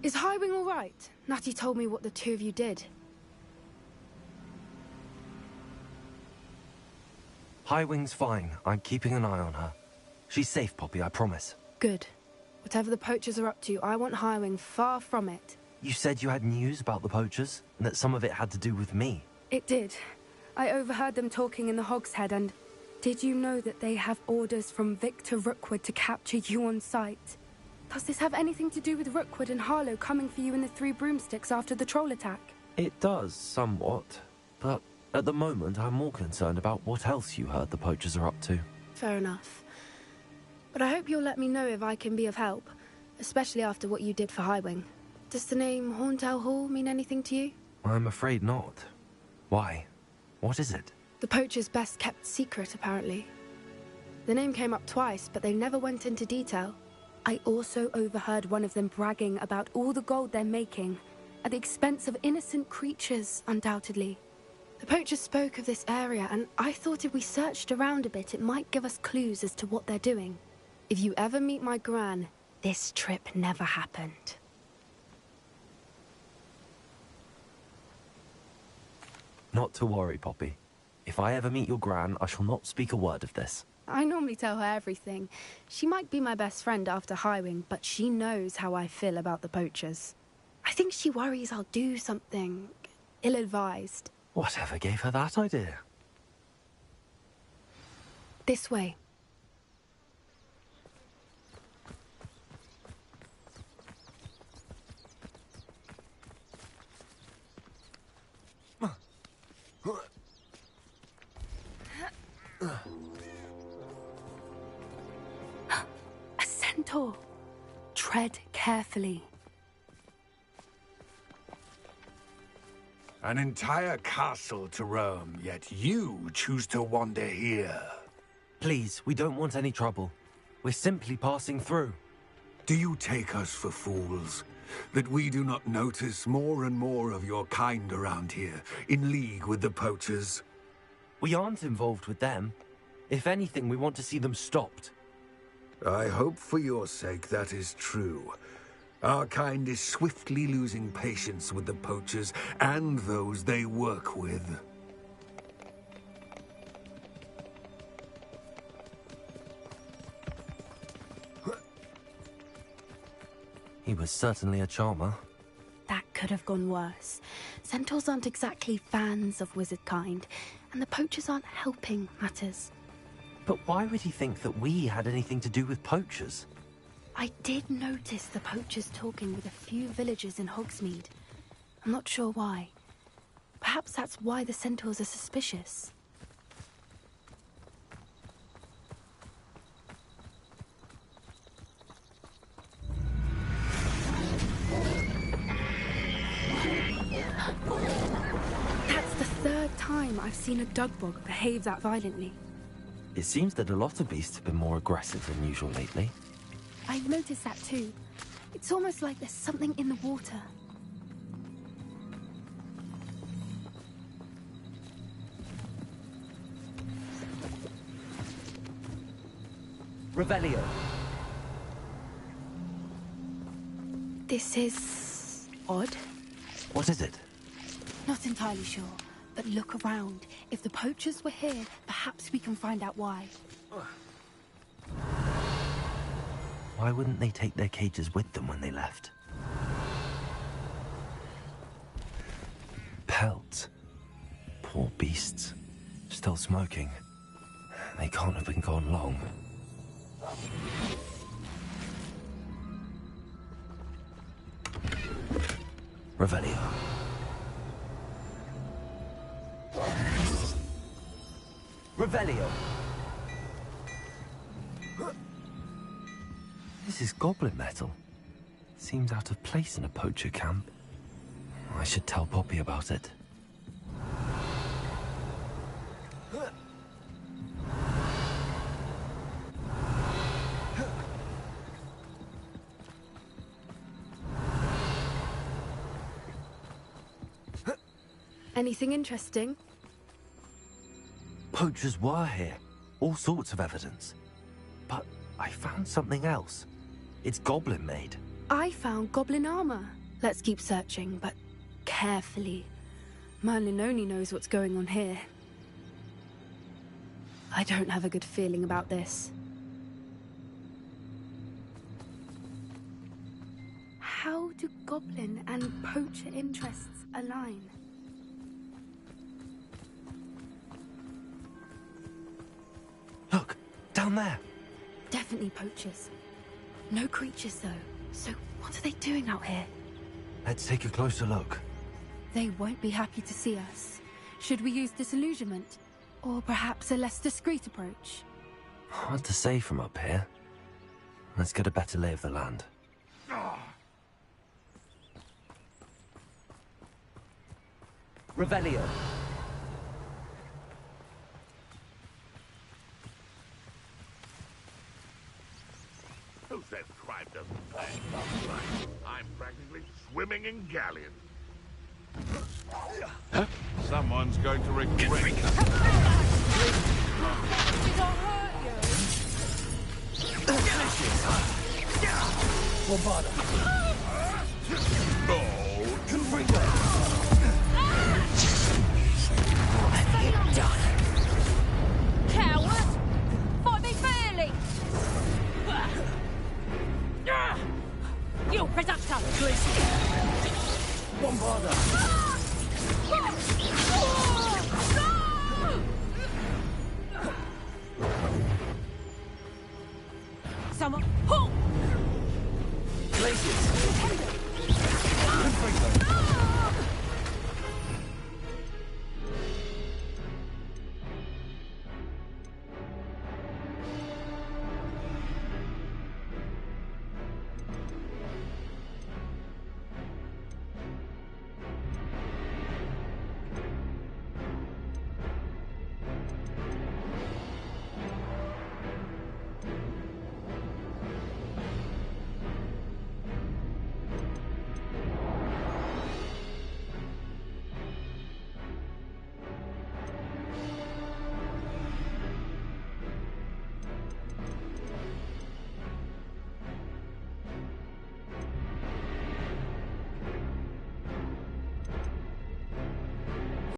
Is Highwing all right? Natty told me what the two of you did. Highwing's fine. I'm keeping an eye on her. She's safe, Poppy, I promise. Good. Whatever the poachers are up to, I want Highwing far from it. You said you had news about the poachers, and that some of it had to do with me. It did. I overheard them talking in the Hogshead, and did you know that they have orders from Victor Rookwood to capture you on sight? Does this have anything to do with Rookwood and Harlow coming for you in the Three Broomsticks after the troll attack? It does, somewhat. But at the moment, I'm more concerned about what else you heard the poachers are up to. Fair enough. But I hope you'll let me know if I can be of help, especially after what you did for Highwing. Does the name Horntail Hall mean anything to you? I'm afraid not. Why? What is it? The poacher's best kept secret, apparently. The name came up twice, but they never went into detail. I also overheard one of them bragging about all the gold they're making, at the expense of innocent creatures, undoubtedly. The poachers spoke of this area, and I thought if we searched around a bit, it might give us clues as to what they're doing. If you ever meet my gran, this trip never happened. Not to worry, Poppy. If I ever meet your gran, I shall not speak a word of this. I normally tell her everything. She might be my best friend after Highwing, but she knows how I feel about the poachers. I think she worries I'll do something ill-advised. Whatever gave her that idea? This way. A centaur. Tread carefully. An entire castle to roam, yet you choose to wander here. Please, we don't want any trouble. We're simply passing through. Do you take us for fools? That we do not notice more and more of your kind around here, in league with the poachers? We aren't involved with them. If anything, we want to see them stopped. I hope for your sake that is true. Our kind is swiftly losing patience with the poachers and those they work with. He was certainly a charmer. That could have gone worse. Centaurs aren't exactly fans of wizard kind, and the poachers aren't helping matters. But why would he think that we had anything to do with poachers? I did notice the poachers talking with a few villagers in Hogsmeade. I'm not sure why. Perhaps that's why the centaurs are suspicious. That's the third time I've seen a dugbog behave that violently. It seems that a lot of beasts have been more aggressive than usual lately. I've noticed that too. It's almost like there's something in the water. Revelio. This is odd. What is it? Not entirely sure, but look around. If the poachers were here, perhaps we can find out why. Why wouldn't they take their cages with them when they left? Pelts. Poor beasts. Still smoking. They can't have been gone long. Revelio. Revelio. This is goblin metal. Seems out of place in a poacher camp. I should tell Poppy about it. Anything interesting? Poachers were here. All sorts of evidence. But I found something else. It's goblin made. I found goblin armor. Let's keep searching, but carefully. Merlin only knows what's going on here. I don't have a good feeling about this. How do goblin and poacher interests align? Look, down there. Definitely poachers. No creatures, though. So what are they doing out here? Let's take a closer look. They won't be happy to see us. Should we use disillusionment? Or perhaps a less discreet approach? Hard to say from up here. Let's get a better lay of the land. Revelio. Who says crime doesn't pay? I'm practically swimming in galleons. Huh? Someone's going to regret it. Bombarda. Oh, Confringo. Bombarda! Someone... Glaciers! Windbreaker!